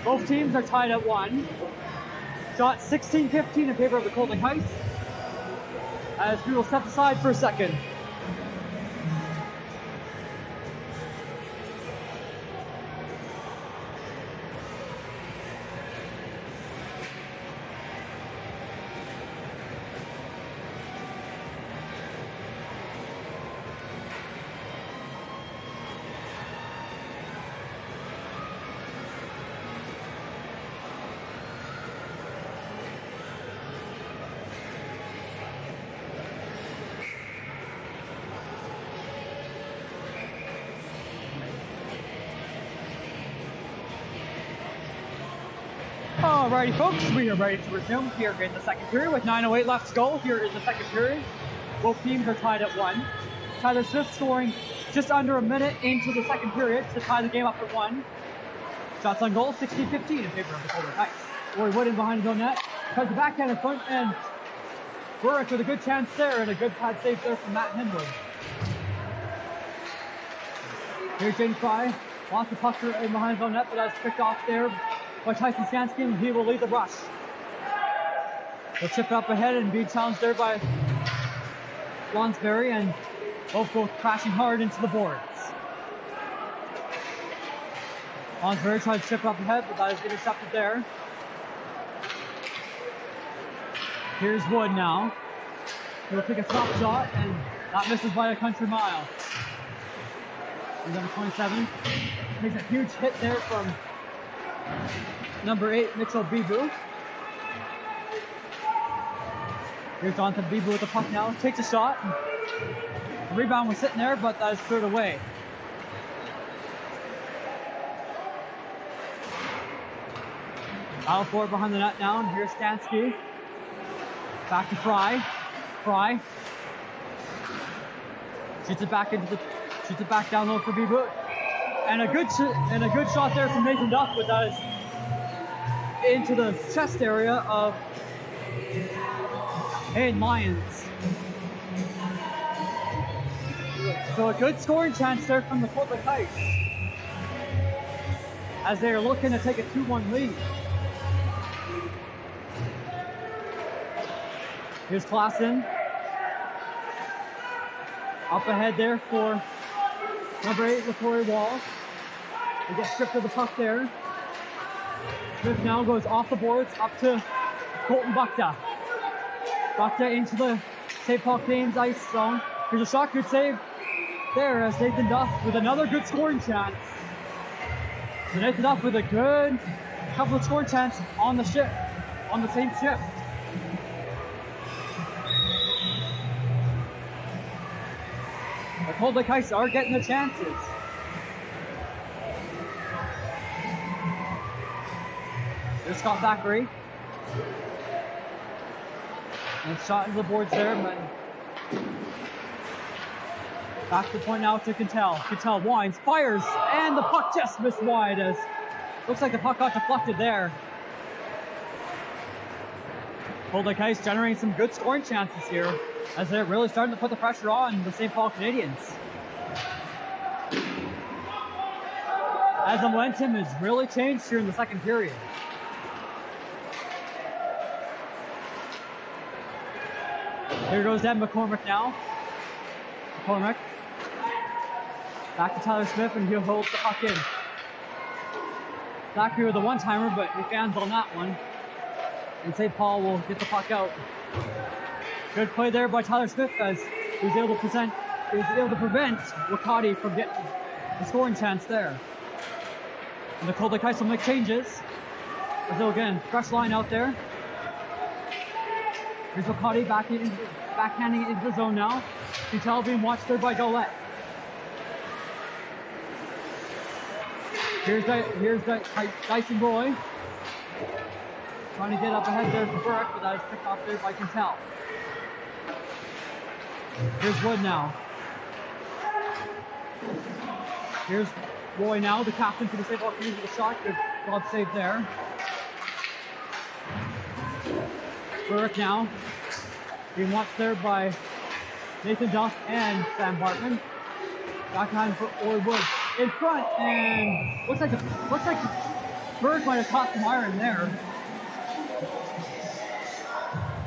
Both teams are tied at 1. Shot 16-15 in favor of the Cold Lake Ice, as we will step aside for a second. Alrighty folks, we are ready to resume here in the second period with 9:08 left to go here in the second period. Both teams are tied at 1. Tyler Smith scoring just under a minute into the second period to tie the game up at 1. Shots on goal, 16-15 in favor of the Golden Knights. Roy Wood in behind his own net, cuts the backhand in front, and Burke with a good chance there and a good pad save there from Matt Henwood. Here's James Fry, wants the puck in behind his own net, but that's picked off there by Tyson Skansky, and he will lead the rush. They'll chip up ahead and be challenged there by Lonsberry, and both go crashing hard into the boards. Lonsberry tries to chip up ahead, but that is intercepted there. Here's Wood now. He'll take a top shot, and that misses by a country mile. He's number 27. Takes a huge hit there from number 8, Mitchell Bibu. Here's Jonathan Bibu with the puck now. Takes a shot. The rebound was sitting there, but that is cleared away. Out for it behind the net now, and here's Skansky. Back to Fry. Fry. Shoots it back down low for Bibu. And a good shot there from Nathan Duff, but that is into the chest area of Hayden Lyons. So a good scoring chance there from the Golden Knights as they are looking to take a 2-1 lead. Here's Klassen. Up ahead there for number 8, LaTory Wall. They get stripped of the puck there. Smith now goes off the boards up to Colton Buckta. Buckta into the St. Paul Canadiens ice zone. Here's a shot, good save there as Nathan Duff with another good scoring chance. So Nathan Duff with a good couple of scoring chances on the ship, on the same ship. The Golden Knights are getting the chances. There's Scott Thackeray. And shot into the boards there, but back to the point now to Quintel. Quintel winds, fires, and the puck just missed wide as looks like the puck got deflected there. Golden Knights generating some good scoring chances here as they're really starting to put the pressure on the St. Paul Canadiens. As the momentum has really changed here in the second period. Here goes Ed McCormick now. McCormick. Back to Tyler Smith, and he'll hold the puck in. Zachary with a one-timer, but he fans on that one. And St. Paul will get the puck out. Good play there by Tyler Smith as he was able to prevent Wakati from getting the scoring chance there. And the Golden Knights will make changes. So again, fresh line out there. Here's Wakati backhanding it into the zone now. Quintel being watched there by Golette. Here's Dyson Roy. Trying to get up ahead there for Burke, but that is picked off there by Quintel. Here's Wood now. Here's Roy now, the captain for the St. Paul Canadiens with a shot. Good glove save there. Burke now. Being watched there by Nathan Duff and Sam Bartman. Backhand for Roy Wood. In front, and looks like Burke might have caught some iron there.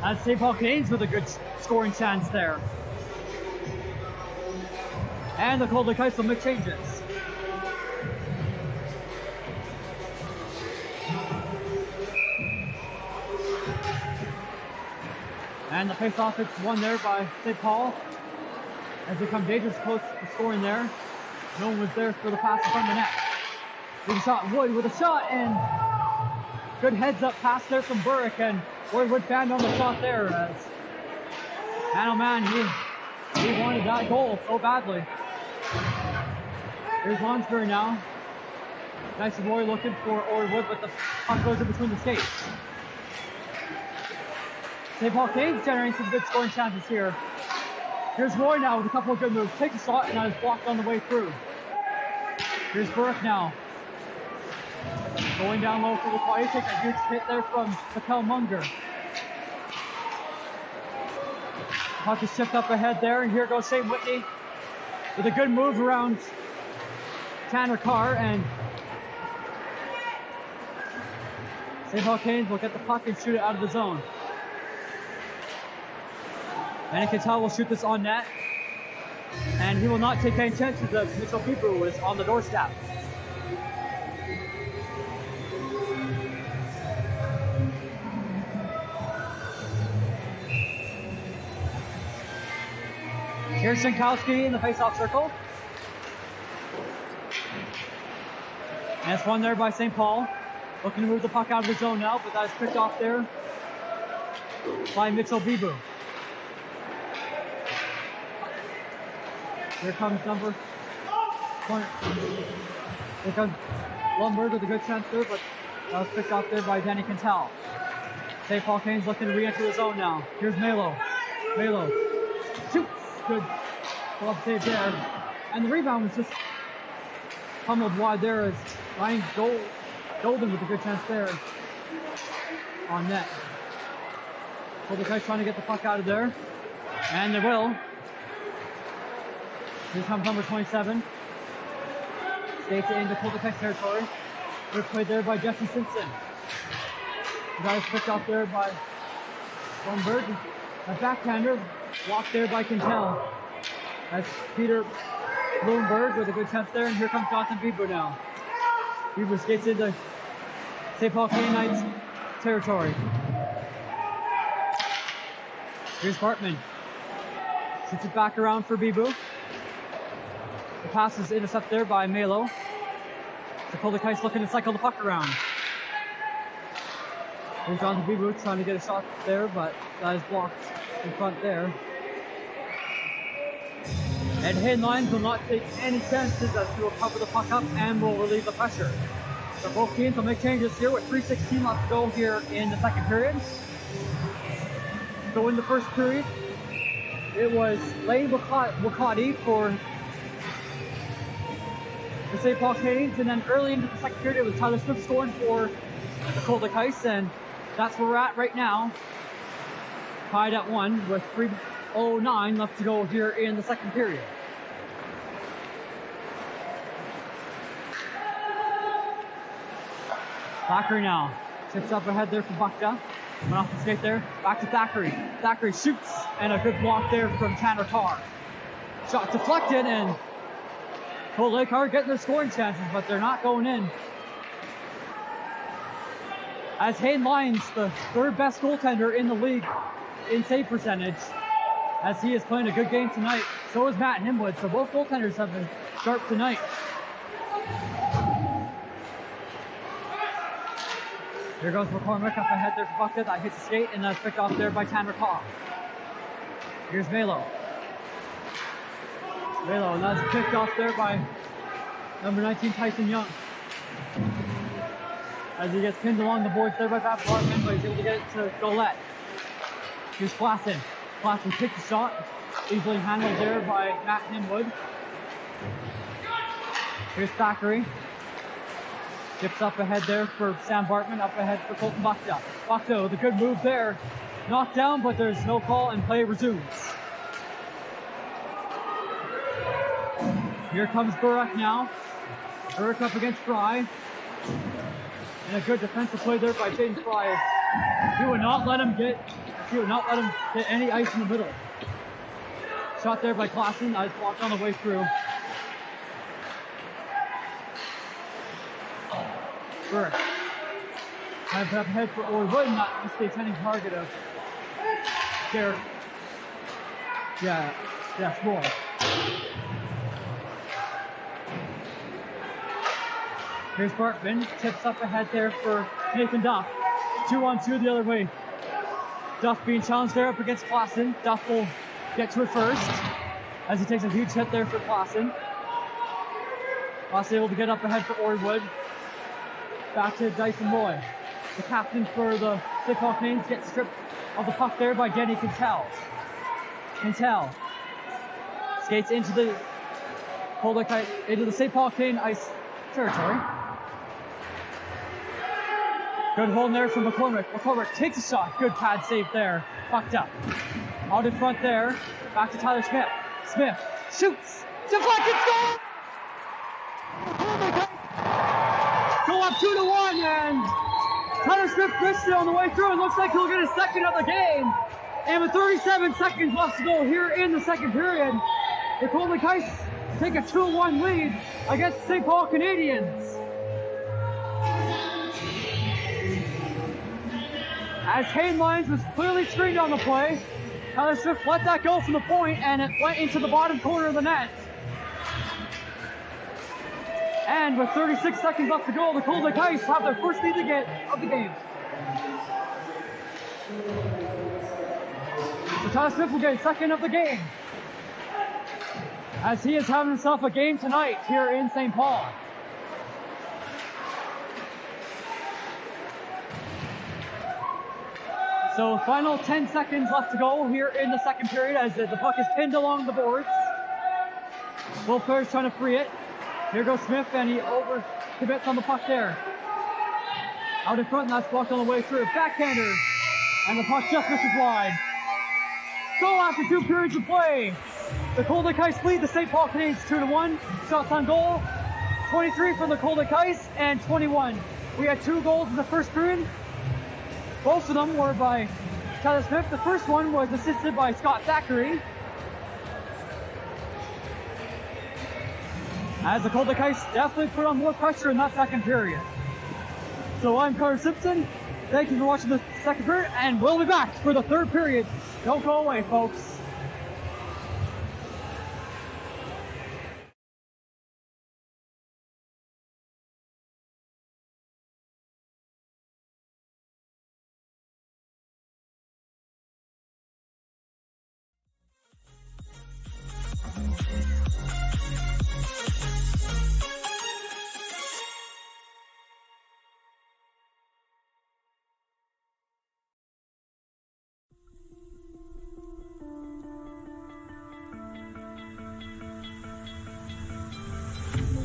That's St. Paul Canadiens with a good scoring chance there. And the Golden Knights will make changes. And the face-off is won there by St. Paul as they come dangerous close to scoring there. No one was there for the pass in front of the net. Big shot, Wood with a shot, and good heads-up pass there from Burke, and Wood fanned on the shot there as man, he wanted that goal so badly. Here's Lonsberry now. Nice and Roy looking for Wood, but the puck goes in between the skates. St. Paul Canes generating some good scoring chances here. Here's Roy now with a couple of good moves. Takes a shot and now is blocked on the way through. Here's Burke now. Going down low for the play. Takes a huge hit there from Patel Munger. Puck is chipped up ahead there, and here goes Shane Whitney with a good move around Tanner Carr, and St. Paul Canes will get the puck and shoot it out of the zone. And Cattell will shoot this on net, and he will not take any chances as Mitchell Peeper is on the doorstep. Here's Jankowski in the face-off circle. And it's won there by St. Paul. Looking to move the puck out of the zone now, but that is picked off there by Mitchell Bibu. Here comes number 20. Here comes Lundberg with a good chance there, but that was picked off there by Danny Quintal. St. Paul Canes looking to re-enter the zone now. Here's Melo. Melo shoots. Good glove save there. And the rebound was just pummeled wide there as Ryan Golden with a good chance there on net. So the guys trying to get the puck out of there. And they will. Here comes number 27. Skates it into Colby territory. Good play there by Jesse Simpson. The guy was picked off there by Lundberg. A backhander blocked there by Quintal. That's Peter Bloomberg with a good chance there, and here comes Jonathan Bieber now. Bieber skates into St. Paul Canaanites territory. Here's Bartman. Shoots it back around for Bibu. The pass is intercepted there by Melo. Koldekice looking to cycle the puck around. Here's Jonathan Bibu trying to get a shot there, but that is blocked in front there. And Hayden Lyons will not take any chances as he will cover the puck up and will relieve the pressure. So both teams will make changes here with 3:16 left to go here in the second period. So in the first period, it was Lane Wakati for the St. Paul Canes, and then early into the second period, it was Tyler Smith scoring for the Koldekice, and that's where we're at right now. Tied at 1 with 3:09 left to go here in the second period. Thackeray now. Chips up ahead there for Buckja. Went off the skate there. Back to Thackeray. Thackeray shoots, and a good block there from Tanner Carr. Shot deflected, and Cold Carr getting their scoring chances, but they're not going in. As Hayden Lyons, the third best goaltender in the league in save percentage, as he is playing a good game tonight. So is Matt Himwood, so both goaltenders have been sharp tonight. Here goes McCormick up ahead there for Buckhead. That hits the skate, and that's picked off there by Tanner Carr. Here's Melo. Melo, and that's picked off there by number 19, Tyson Young. As he gets pinned along the boards there by Pat Bartman, but he's able to get it to Golette. Here's Klassen. Klassen takes the shot. Easily handled there by Matt Himwood. Here's Thackeray. Chips up ahead there for Sam Bartman, up ahead for Colton Buckja. Buckja with a good move there. Knocked down, but there's no call, and play resumes. Here comes Burke now. Burke up against Fry. And a good defensive play there by Jaden Fry. He would not let him get any ice in the middle. Shot there by Klassen. That is blocked on the way through. Burke. Have up ahead for Orwood, not just the intending target of Garrett. Yeah, Roy. Here's Bartman, tips up ahead there for Nathan Duff. 2-on-2 the other way. Duff being challenged there up against Klassen. Duff will get to it first as he takes a huge hit there for Klassen. Was able to get up ahead for Orwood. Back to Dyson Roy. The captain for the St. Paul Canadians gets stripped of the puck there by Denny Quintel. Quintel skates into the St. Paul Canadian ice territory. Good hold there from McCormick. McCormick takes a shot. Good pad save there. Fucked up. Out in front there. Back to Tyler Smith. Smith shoots. Deflected goal! Go up 2-1, and Tyler Smith missed it on the way through, and looks like he'll get his second of the game. And with 37 seconds left to go here in the second period, the Golden Knights take a 2-1 lead against St. Paul Canadians. As Kane Lyons was clearly screened on the play, Tyler Smith let that go from the point, and it went into the bottom corner of the net. And with 36 seconds left to go, the Golden Knights have their first lead of the game. So Tyler Smith will get his second of the game, as he is having himself a game tonight here in St. Paul. So final 10 seconds left to go here in the second period as the puck is pinned along the boards. Both players trying to free it. Here goes Smith, and he overcommits on the puck there. Out in front, and that's blocked on the way through. Backhander, and the puck just misses wide. Goal after 2 periods of play. The Golden Knights lead the St. Paul Canadians 2-1. Shots on goal, 23 for the Golden Knights and 21. We had 2 goals in the first period. Both of them were by Tyler Smith. The first one was assisted by Scott Thackeray. As the Golden Knights definitely put on more pressure in that second period. So I'm Carter Simpson. Thank you for watching the second period, and we'll be back for the third period. Don't go away, folks.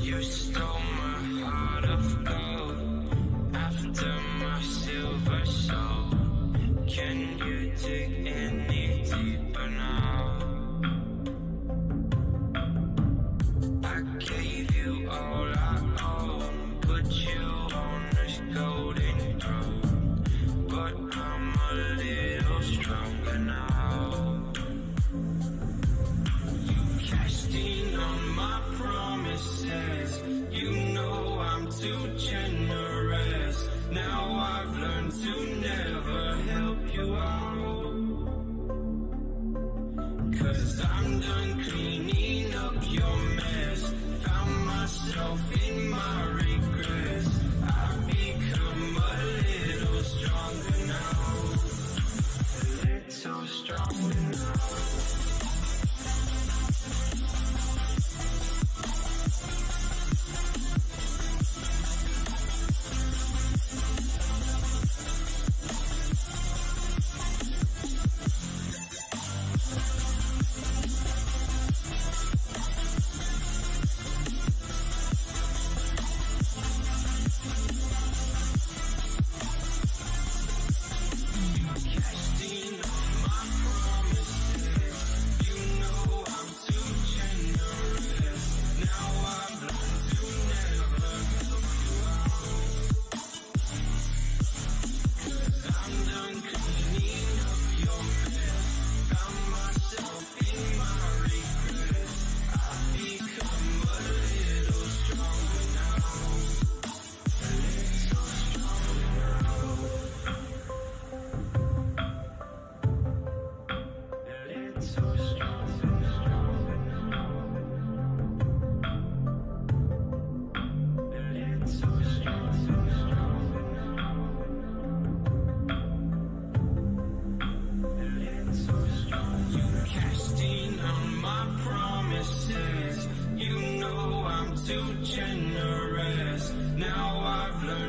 You stole my heart of gold after my silver soul. Can you dig any deeper now? I gave you all I own, put you on this golden throne, but I'm a little stronger now. You cashed in on my promises. You know I'm too generous. Now I've learned to never help you out, 'cause I'm done cleaning up your mess. Found myself in my regrets. I've become a little stronger now. A little stronger now.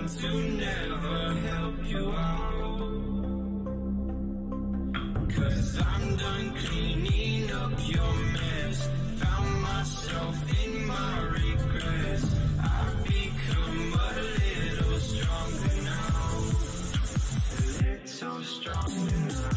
trying to never help you out. 'Cause I'm done cleaning up your mess. Found myself in my regrets. I've become a little stronger now. A little stronger now.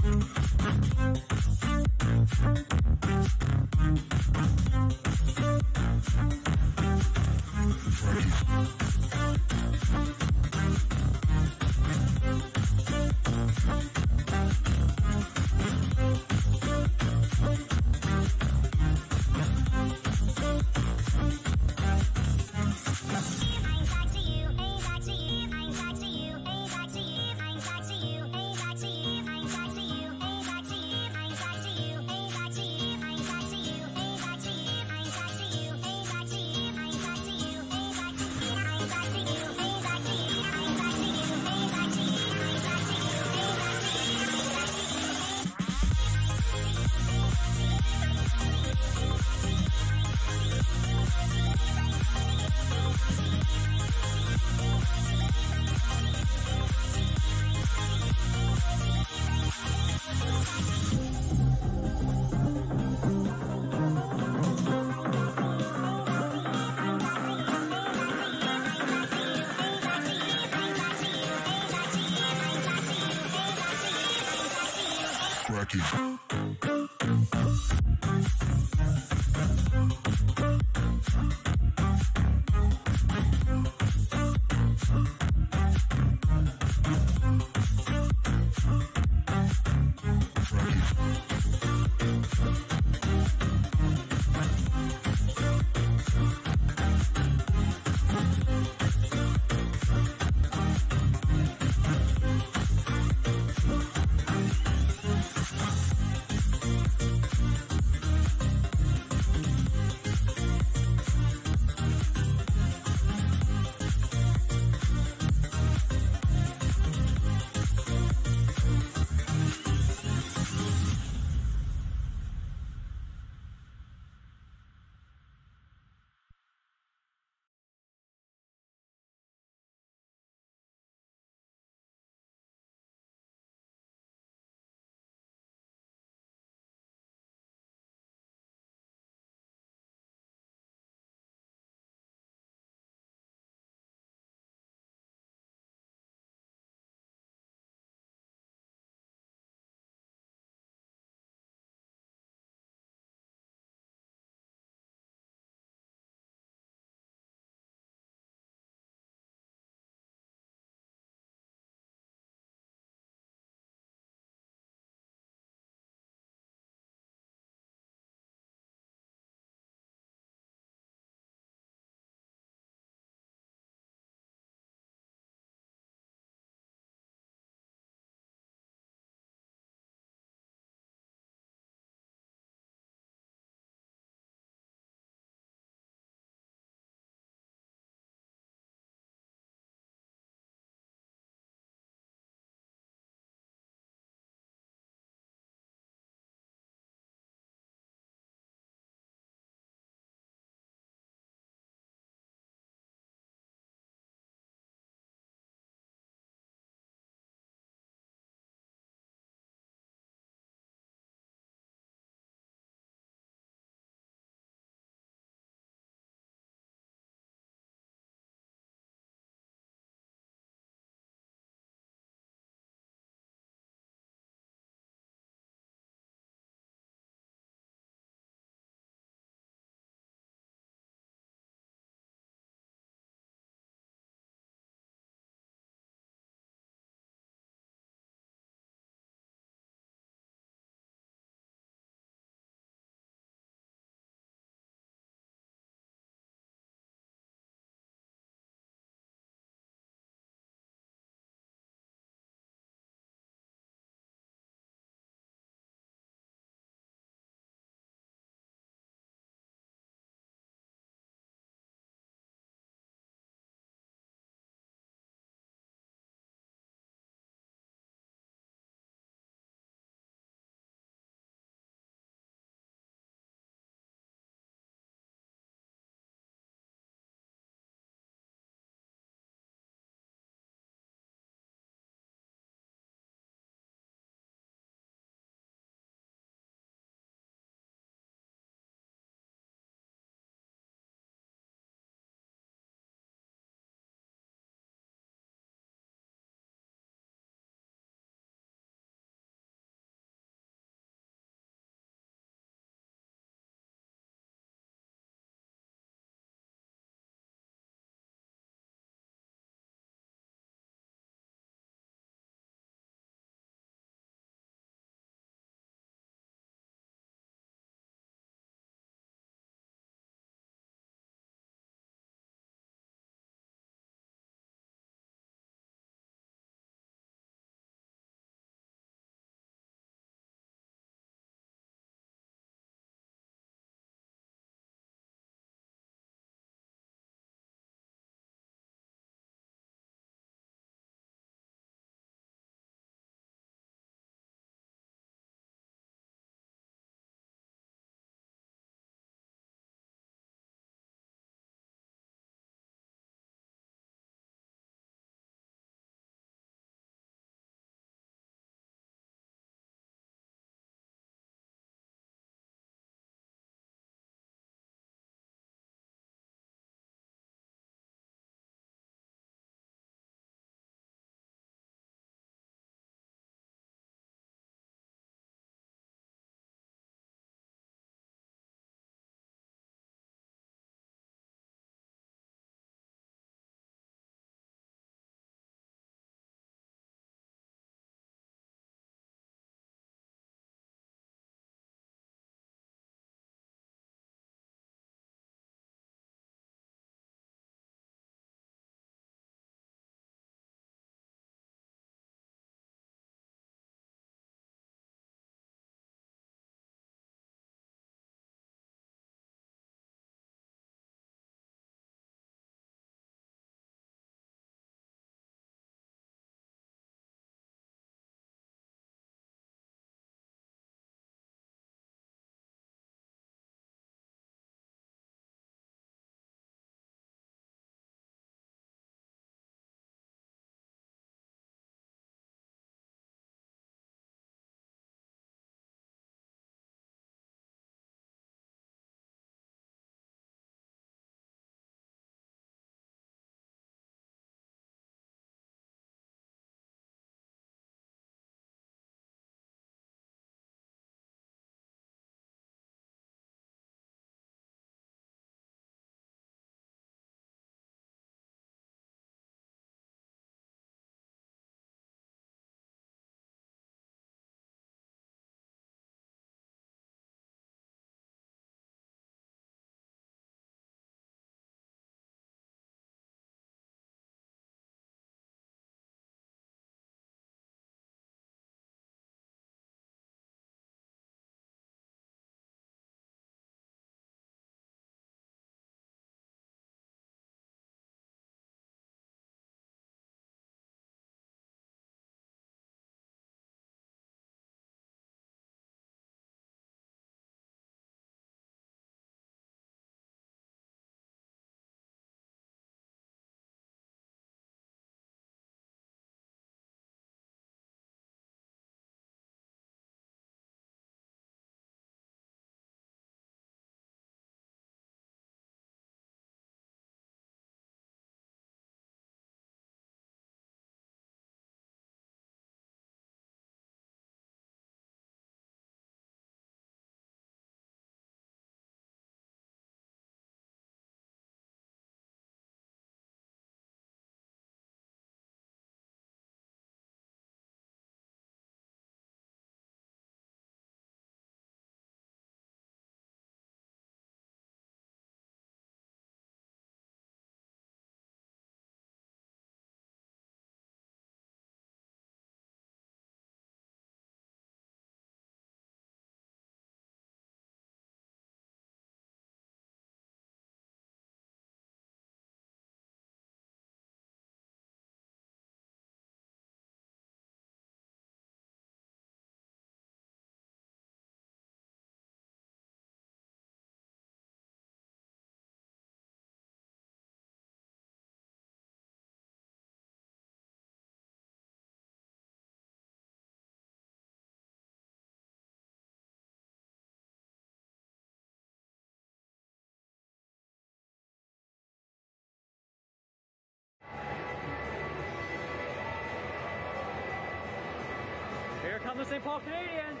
come the St. Paul Canadians.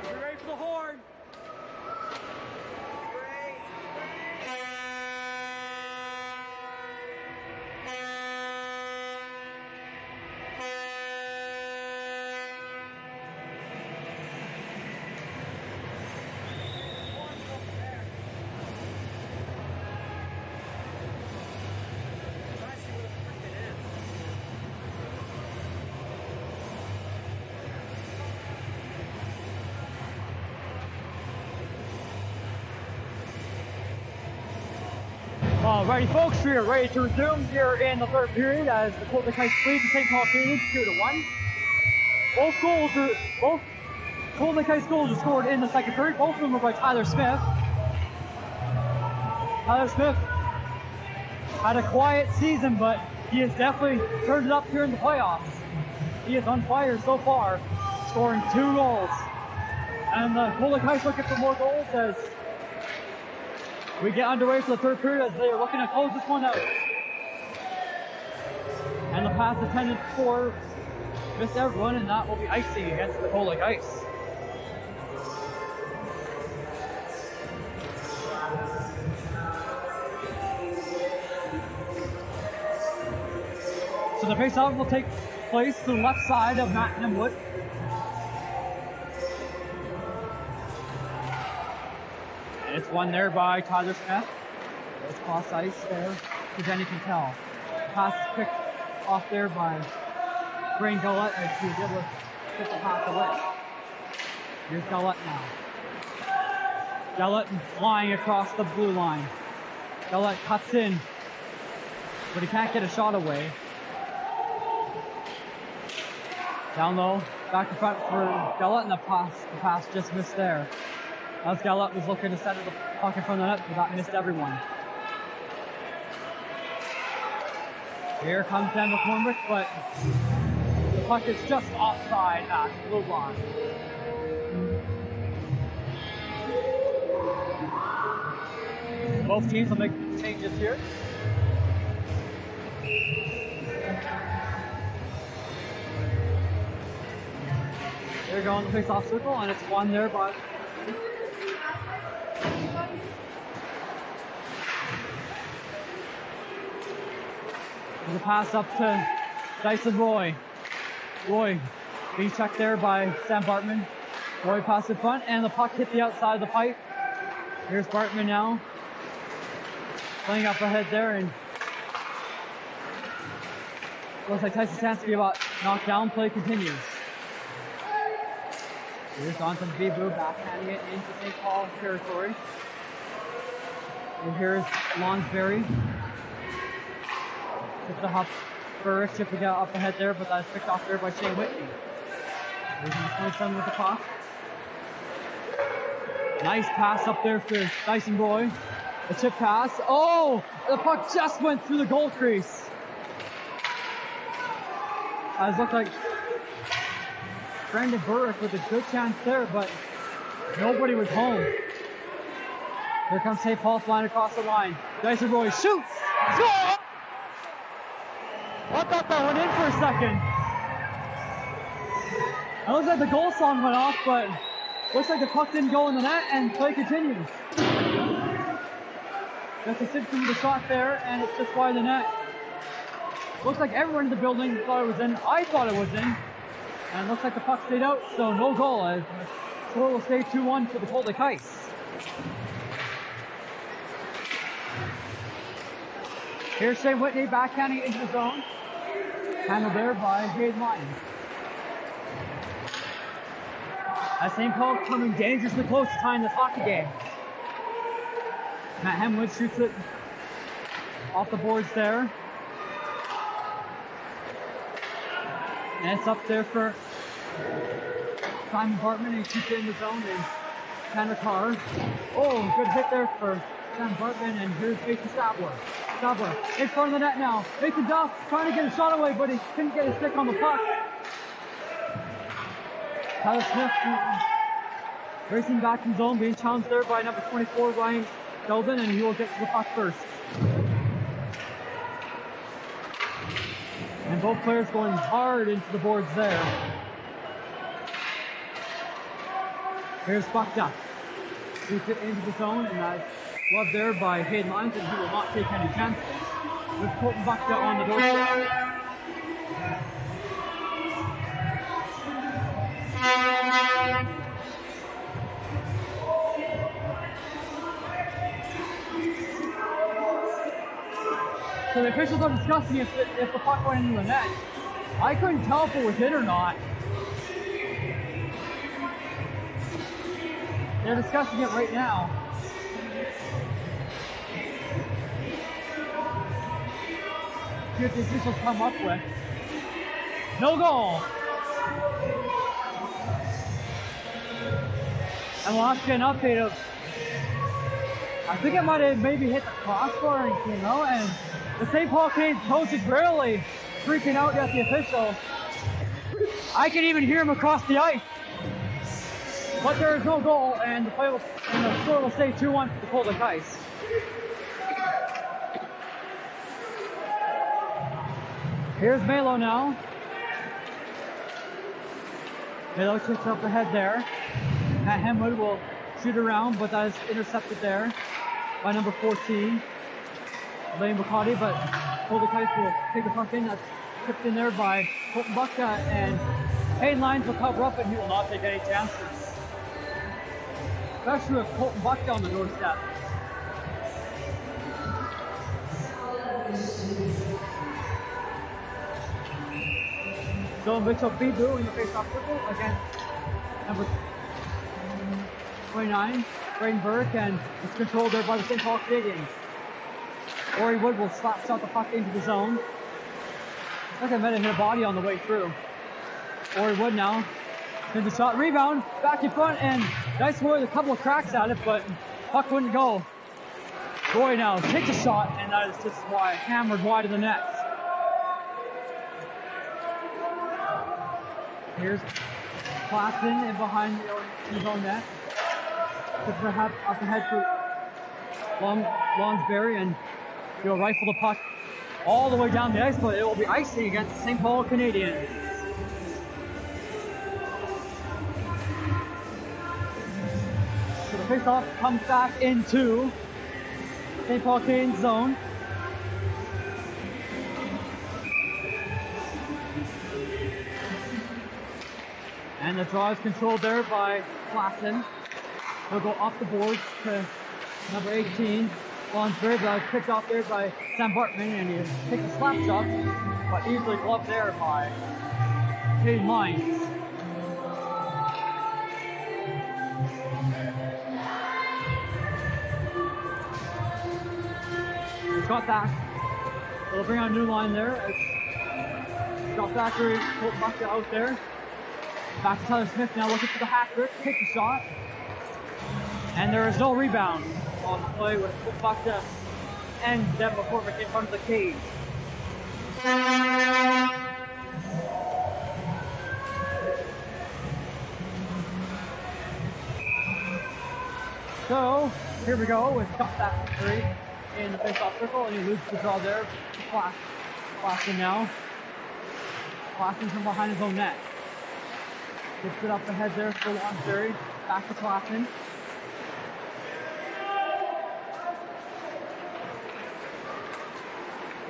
Get ready for the horn. Alrighty folks, we are ready to resume here in the third period as the Golden Knights lead the St. Paul Canadians 2-1. Both Golden Knights goals were scored in the second period. Both of them were by Tyler Smith. Tyler Smith had a quiet season, but he has definitely turned it up here in the playoffs. He is on fire so far, scoring 2 goals. And the Golden Knights looking for more goals as we get underway for the third period as they are looking to close this one out. And the pass intended for missed everyone, and that will be icing against the Golden Knights. So the face-off will take place to the left side of Matt Hemwood. It's won there by Tyler Smith. It's cross ice there, as any can tell. Pass is picked off there by Brain Gullett as he was able to pick the pass away. Here's Gullett now. Gullett flying across the blue line. Gullett cuts in, but he can't get a shot away. Down low, back to front for Gullett, and the pass just missed there. As Gullett was looking to center the puck in front of the net, but that missed everyone. Here comes Dan McCormick, but the puck is just offside at the blue line. Both teams will make changes here. They're going to the face-off circle, and it's won there by the pass up to Dyson Roy. Roy being checked there by Sam Bartman. Roy passed in front, and the puck hit the outside of the pipe. Here's Bartman now, playing up ahead there, and looks like Tyson Stansky about knocked down. Play continues. Here's Jonathan Bibu backhanding it into St. Paul territory. And here's Lonsberry. Took the hop for chipping out up ahead there, but that's picked off there by Shane Whitney. Here's the 27 with the puck. Nice pass up there for Dyson Roy. A chip pass. Oh! The puck just went through the goal crease. It looked like Brandon Burrick with a good chance there, but nobody was home. Here comes St. Paul flying across the line. Dyson Roy shoots! Score! I thought that went in for a second. It looks like the goal song went off, but looks like the puck didn't go in the net, and play continues. Just a Simpson with a shot there, and it's just wide the net. Looks like everyone in the building thought it was in. I thought it was in. And it looks like the puck stayed out, so no goal. As the score will stay 2-1 for the Golden Knights. Here's Shane Whitney backhanding it into the zone. Handled there by Hayden Lyons. As St. Paul coming dangerously close to tying this hockey game. Matt Hemwood shoots it off the boards there. And it's up there for Simon Bartman, and he shoots it in the zone, and Tanner Carr. Oh, good hit there for Sam Bartman, and here's Jason Stabler. Stabler in front of the net now. Mason Duff trying to get a shot away, but he couldn't get his stick on the puck. Tyler Smith racing back in zone, being challenged there by number 24, Ryan Sheldon, and he will get to the puck first. And both players going hard into the boards there. Here's Bucked Shoots it into the zone, and that's love there by Hayden Lyons, and he will not take any chances. With Colton Bucked on the doorstep. So the officials are discussing if the puck went into the net. I couldn't tell if it was in or not. They're discussing it right now. See what the officials come up with. No goal. And we'll have to get an update of, I think it might have maybe hit the crossbar and came out, and the St. Paul Canadiens coach is really freaking out at the official. I can even hear him across the ice. But there is no goal, and the score will stay 2-1 for the Cold Lake Ice. Here's Melo now. Melo kicks up ahead there. Matt Hemwood will shoot around, but that is intercepted there by number 14, Lane McCarty, but Cold Lake Ice will take the puck in. That's tipped in there by Colton Bucked, and Hayden Lyons will cover up, and he will not take any chances. Especially with Colton Bucked on the doorstep. So Mitchell Bibu in the face-off circle against number 29, Braden Burke, and it's controlled there by the St. Paul Canadiens. Ori Wood will slap shot the puck into the zone. I think I might have hit a body on the way through. Ori Wood now. There's a shot, rebound, back in front, and nice one with a couple of cracks at it, but puck wouldn't go. Roy now takes a shot, and that is just wide, hammered wide of the net. Here's Clapton in behind his own net. Up ahead for Lonsberry, and he'll rifle the puck all the way down the ice, but it will be icing against the St. Paul Canadiens. So the faceoff comes back into St. Paul Canadiens zone. And the draw is controlled there by Clapton. He'll go off the boards to number 18, Lonsberry, but it's picked off there by Sam Bartman, and he takes a slap shot, but easily gloved there by Hayden Lyons. Scott Thack. They'll bring on a new line there. Scott Thackeray, Colton Bucked out there. Back to Tyler Smith now, looking for the hat trick, takes a shot. And there is no rebound on the play with Colton Bucked and Devin McCormick in front of the cage. So, here we go with Scott Thackeray in the face-off circle, and he loses the draw there. Clapton now. Clapton from behind his own net. Gets it up ahead there for Lonsberry. Back to Clapton.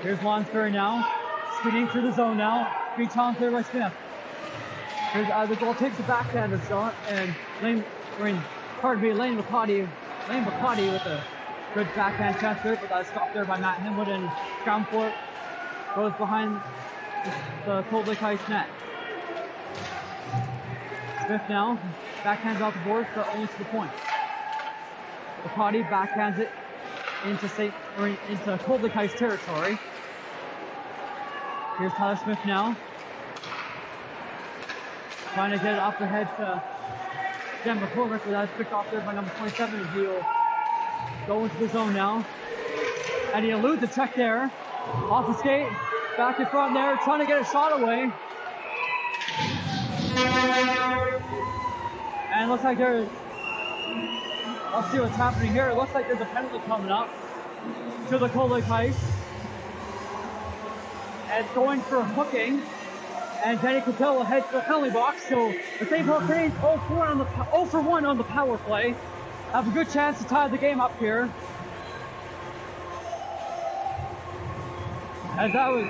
Here's Lonsberry now. Speeding through the zone now. Being challenged there by Smith. Here's the goal takes the backhand shot, and Lane McCarty with a good backhand chance there, but that's stopped there by Matt Hemwood, and ground for it goes behind the Cold Lake Ice net. Smith now backhands off the boards, but only to the point. McCarty backhands it into Cold Lake Ice territory. Here's Tyler Smith now, trying to get it up ahead to Jen McCormick, but that's picked off there by number 27, and he'll go into the zone now. And he eludes the check there. Off the skate, back in front there, trying to get a shot away. And it looks like there's, let's see what's happening here. It looks like there's a penalty coming up to the Cold Lake Ice. And it's going for hooking. And Danny Cattell will head to the penalty box. So the St. Paul Cranes 0 for 1 on the power play. Have a good chance to tie the game up here. As that was...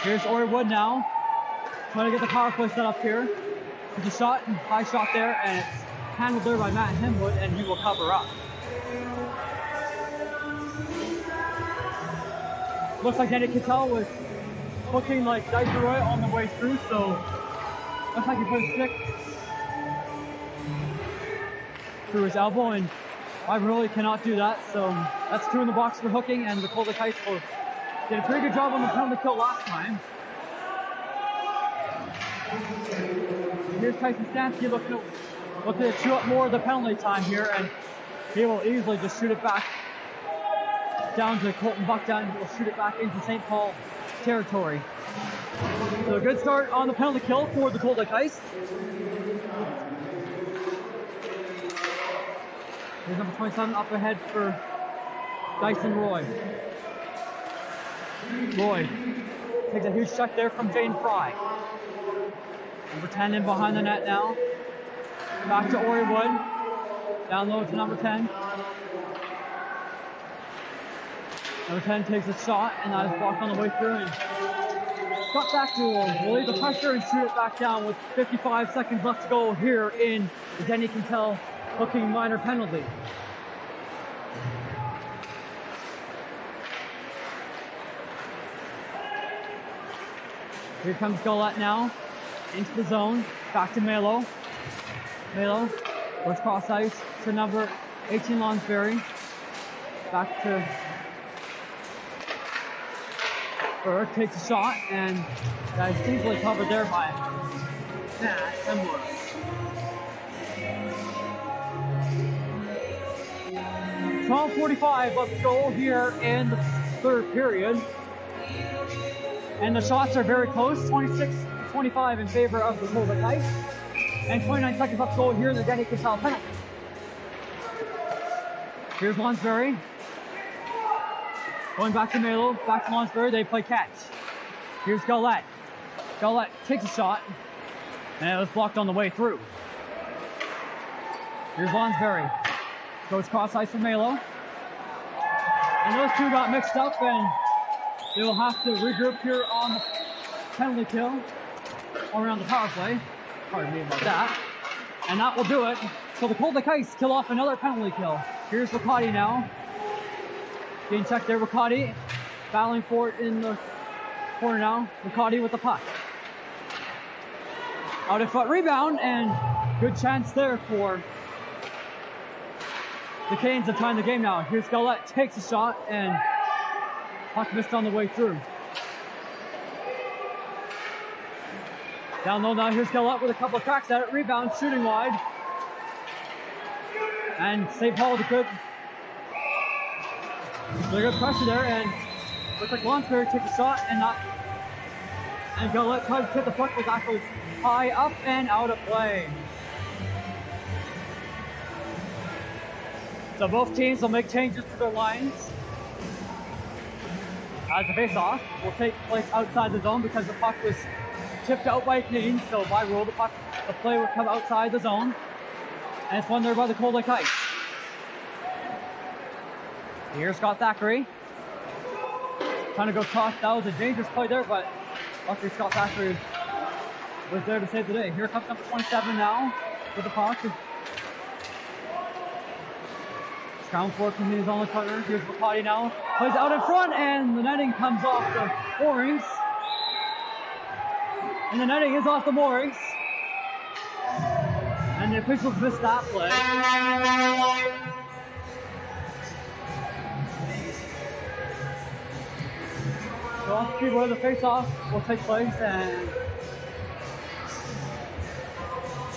Here's Ori Wood now. Trying to get the power play set up here. There's a shot, high shot there, and it's handled there by Matt Hemwood, and he will cover up. Looks like Danny Cattell was looking like Dicer Roy on the way through, so looks like he put a stick through his elbow, and I really cannot do that, so that's 2 in the box for hooking, and the Colder Kites did a pretty good job on the penalty kill last time. Here's Tyson Stansky looking to chew up more of the penalty time here, and he will easily just shoot it back down to Colton Buckdown. He will shoot it back into St. Paul territory. So a good start on the penalty kill for the Colder Kites. Here's number 27 up ahead for Dyson Roy. Roy takes a huge check there from Jane Fry. Number 10 in behind the net now. Back to Ori Wood. Down low to number 10. Number 10 takes a shot, and that is blocked on the way through. And got back to relieve the pressure and shoot it back down with 55 seconds left to go here in the Denny Cattell hooking minor penalty. Here comes Gollette now. Into the zone, back to Melo. Melo goes cross ice to number 18 Lonsberry. Back to Burke, takes a shot, and that is easily covered there by Matt Hemwood. .45 left to go here in the third period. And the shots are very close, 26-25 in favor of the Colder Kites. And 29 seconds left to go here in the Denny Cattell penalty. Here's Lonsberry. Going back to Melo, back to Lonsberry, they play catch. Here's Gollette. Gollette takes a shot, and it was blocked on the way through. Here's Lonsberry. Goes cross ice for Melo. And those two got mixed up, and they will have to regroup here on the penalty kill, or around the power play. Pardon me about that. And that will do it. So the Colder Kites kill off another penalty kill. Here's Riccati now. Getting checked there, Riccati. Battling for it in the corner now. Riccati with the puck. Out of foot rebound, and good chance there for the Canes to tie the game now. Here's Gollette, takes a shot, and puck missed on the way through. Down low now, here's Gollette with a couple of cracks at it. Rebound, shooting wide. And St. Paul with a good pressure there, and looks like Lonsberry takes a shot, and Gollette tries to hit the puck, but that goes high up and out of play. So both teams will make changes to their lines. As the face-off will take place outside the zone because the puck was tipped out by Canadians, so by rule the play would come outside the zone. And it's won there by the Colder Kites. Here's Scott Thackeray. Trying to go cross. That was a dangerous play there, but luckily Scott Thackeray was there to save the day. Here comes number 27 now with the puck. Ground forward continues on the corner. Here's Riccati now. Plays out in front, and the netting comes off the moorings. And the netting is off the moorings. And the officials missed that play. So let's see where the face-off will take place, and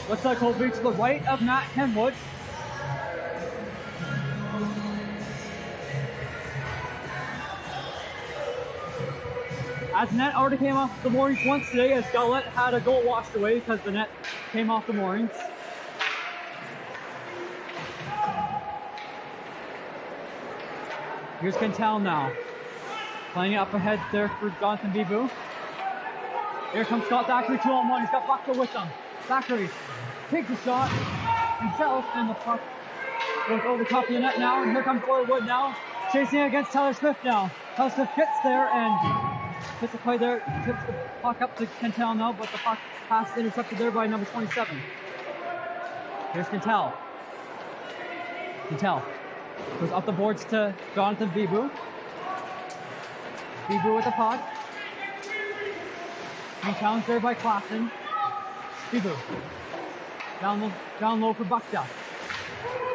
looks like he'll be to the right of Matt Hemwood. As the net already came off the moorings once today, as Gollette had a goal washed away because the net came off the moorings. Here's Quintal now. Playing it up ahead there for Jonathan Bibu. Here comes Scott Thackeray, 2-on-1. He's got Buckle with him. Thackeray takes a shot himself, and the puck goes over the top of the net now. And here comes Boyer Wood now, chasing against Tyler Smith now. Tyler Smith gets there and hits the play there, tips the puck up to Kentel now, but the puck pass is intercepted there by number 27. Here's Kentel. Kentel goes up the boards to Jonathan Bibu. Bibu with the puck. And challenged there by Klassen. Bibu. Down low for Buckduck.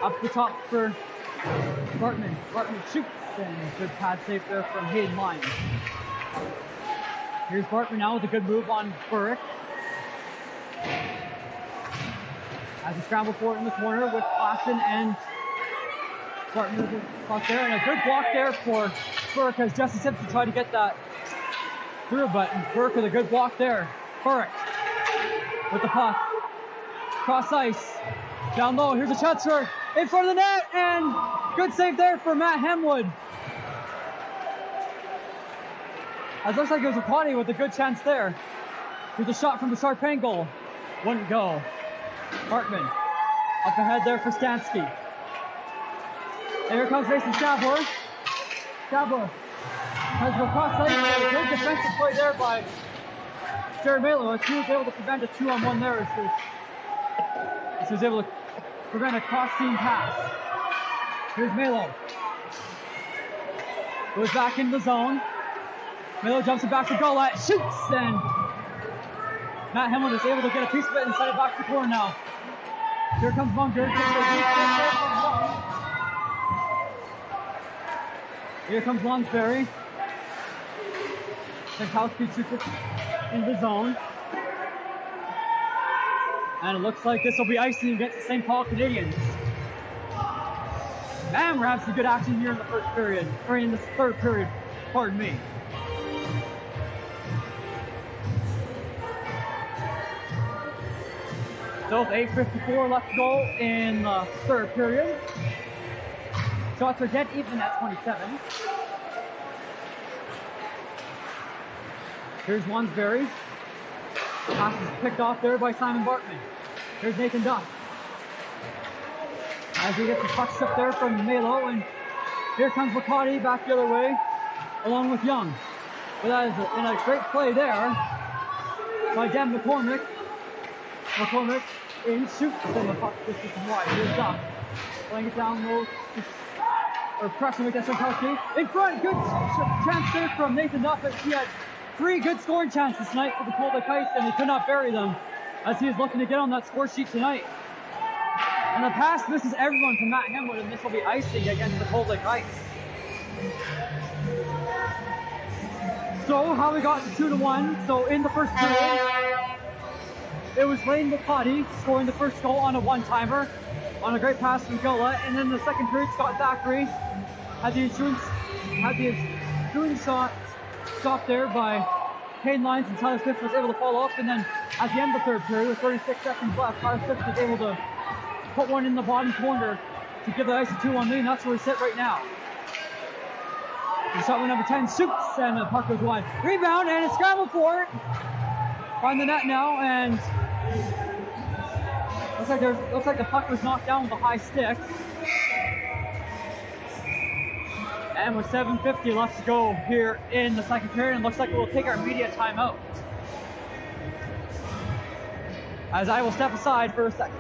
Up the top for Bartman. Bartman shoots, and a good pad save there from Hayden Lyons. Here's Bartman now with a good move on Burrick. As a scramble for it in the corner with Klassen and Bartman with the puck there, and a good block there for Burrick as Jesse Simpson tried to get that through, but Burrick with a good block there. Burrick with the puck. Cross ice. Down low. Here's a shot for in front of the net, and good save there for Matt Hemwood. It looks like it was a Connie with a good chance there. Here's a shot from the sharp angle. Wouldn't go. Hartman up ahead there for Stansky. And here comes Mason Stabler. Stabler has to go cross ice. A good defensive play there by Jared Melo. He was able to prevent a 2-on-1 there. He was able to prevent a cross-team pass. Here's Melo. Goes back into the zone. Melo jumps it back to Golat, shoots, and Matt Hemwood is able to get a piece of it and send it back to the corner now. Here comes Munger. Here comes Lonsberry. Sankowski shoots it in the zone. And it looks like this will be icing against the St. Paul Canadians. And we're having some good action here in the first period, or in the third period, pardon me. So with 8:54 left to go in the third period. Shots are dead even at 27. Here's Wansberry. Pass is picked off there by Simon Bartman. Here's Nathan Duff. As he gets a puck strip there from Melo, and here comes McCarty back the other way, along with Young. But that is a great play there by Dan McCormick. McCormick in shoots, and the puck just is wide. Here's Duff. Playing it down low, or pressing with Sankowski. In front, good chance there from Nathan Duff. He had 3 good scoring chances tonight for the Cold Lake Ice, and he could not bury them as he is looking to get on that score sheet tonight. And the pass misses everyone from Matt Hemwood, and this will be icing against the Cold Lake Ice. So, how we got to 2-1. So, in the first period, it was Lane McCarty scoring the first goal on a one-timer on a great pass from Gola, and then the second period, Scott Thackeray had the ensuing shot stopped there by Hayden Lyons, and Tyler Smith was able to follow up, and then at the end of the third period with 36 seconds left, Tyler Smith was able to put one in the bottom corner to give the Ice a 2-1 lead, and that's where we sit right now. The shot with number 10 shoots, and the puck goes wide. Rebound, and a scramble for it. Find the net now, and looks like the puck was knocked down with a high stick. And with 7:50 left to go here in the second period, it looks like we'll take our media timeout. As I will step aside for a second.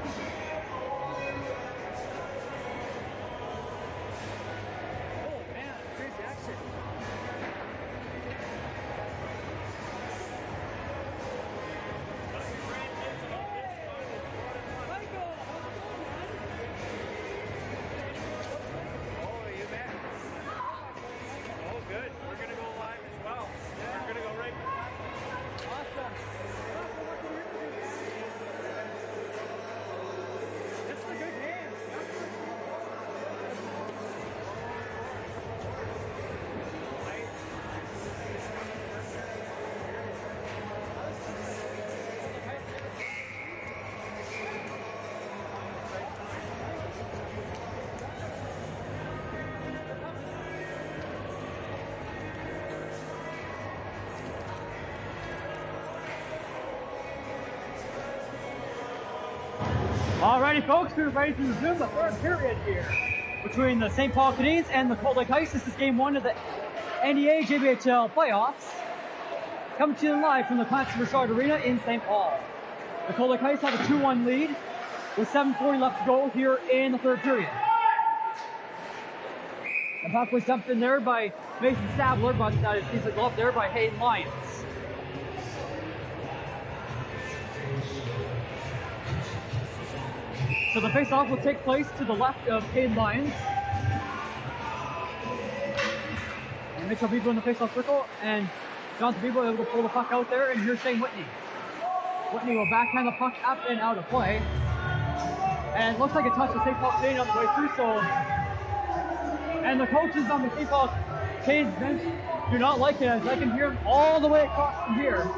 Alrighty folks, we're ready to resume the third period here between the St. Paul Canadians and the Cold Lake Ice. This is game one of the NEAJBHL playoffs. Coming to you live from the Clancy Richard Arena in St. Paul. The Cold Lake Ice have a 2-1 lead with 7:40 left to go here in the third period. The puck was dumped in there by Mason Stabler, but he's a glove there by Hayden Lyons. So the face-off will take place to the left of Hayden Lyons. And Mitchell Bebo in the face-off circle, and Jonathan Bebo able to pull the puck out there, and here's Shane Whitney. Whitney will backhand the puck up and out of play. And it looks like it touched the St. Paul Canadian on the way through, so... And the coaches on the St. Paul Canadian bench do not like it, as I can hear them all the way across from here.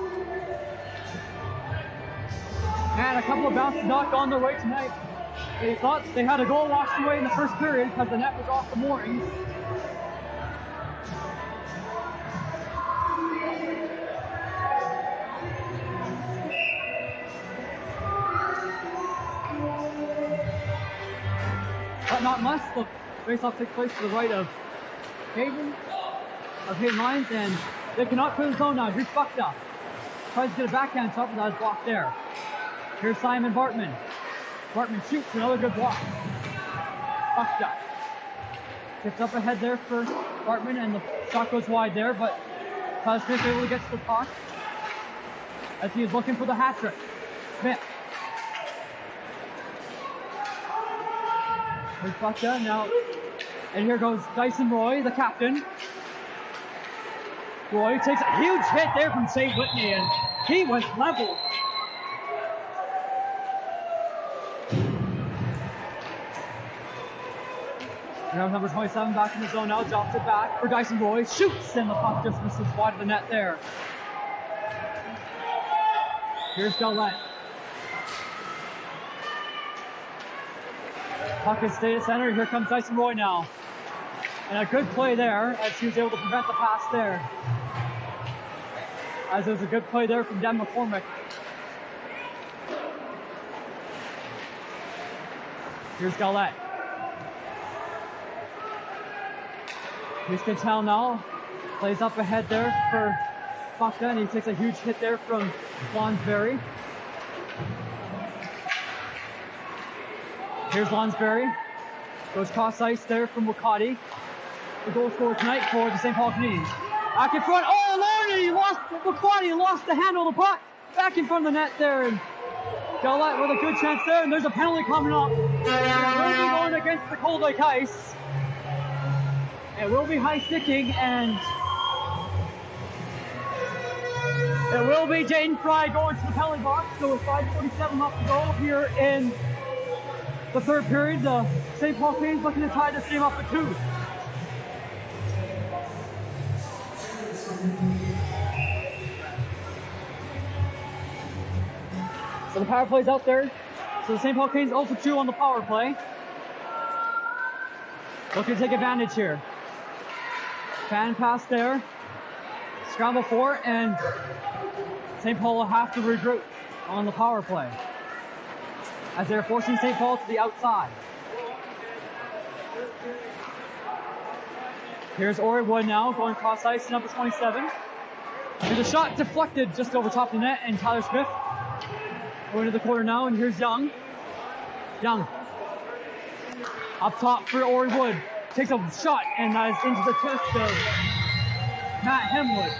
And a couple of bounces not gone their way tonight. They thought they had a goal washed away in the first period because the net was off the moorings. But not much. The face-off takes place to the right of Hayden Lyons, and they cannot clear the zone now. Here's fucked up. Tries to get a backhand shot, but that is blocked there. Here's Simon Bartman. Bartman shoots, another good block. Fucked up. Gets up ahead there for Bartman, and the shot goes wide there, but Tyler Smith able to get to the puck as he is looking for the hat trick. Smith. Here's Buckta now, and here goes Dyson Roy, the captain. Roy takes a huge hit there from St. Whitney, and he was leveled. We have number 27 back in the zone now, drops it back for Dyson Roy, shoots, and the puck just misses wide of the net there. Here's Galette. Puck is stayed at center, here comes Dyson Roy now. And a good play there, as he was able to prevent the pass there. As it was a good play there from Dan McCormick. Here's Galette. Here's Quintel now, plays up ahead there for Buckta, and he takes a huge hit there from Lonsberry. Here's Lonsberry, goes cross ice there from Wakati. The goal scorer tonight for the St. Paul Canadians. Back in front, oh Lord, and Wakati lost the handle of the puck. Back in front of the net there, and Galette with a good chance there, and there's a penalty coming up. It will be going against the Cold Lake Ice. It will be high sticking, and it will be Jaden Fry going to the penalty box. So with 5:47 left to go here in the third period, the St. Paul Canadians looking to tie this game up to 2. So the power play's out there. So the St. Paul Canadians 0 for 2 on the power play. Looking to take advantage here. Fan pass there. Scramble for, and St. Paul will have to regroup on the power play, as they're forcing St. Paul to the outside. Here's Ori Wood now, going cross ice, number 27. Here's a shot deflected just over top of the net, and Tyler Smith going to the corner now, and here's Young. Young. Up top for Ori Wood. Takes a shot, and that is into the chest of Matt Hemwood.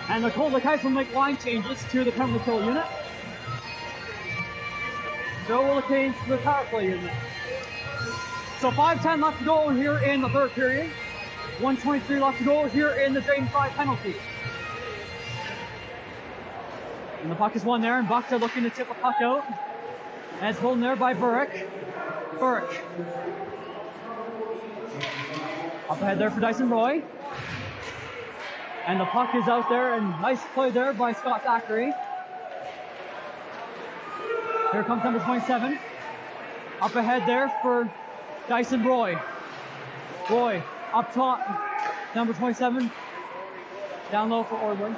And the Cold Lake Ice will make line changes to the penalty kill unit. So will the Canes to the power play unit. So 5:10 left to go here in the third period. 1:23 left to go here in the Jaden Fry penalty. And the puck is won there, and Buckta looking to tip the puck out. And it's pulled in there by Burke. Up ahead there for Dyson Roy. And the puck is out there, and nice play there by Scott Zachary. Here comes number 27. Up ahead there for Dyson Roy. Roy up top, number 27. Down low for Orwood.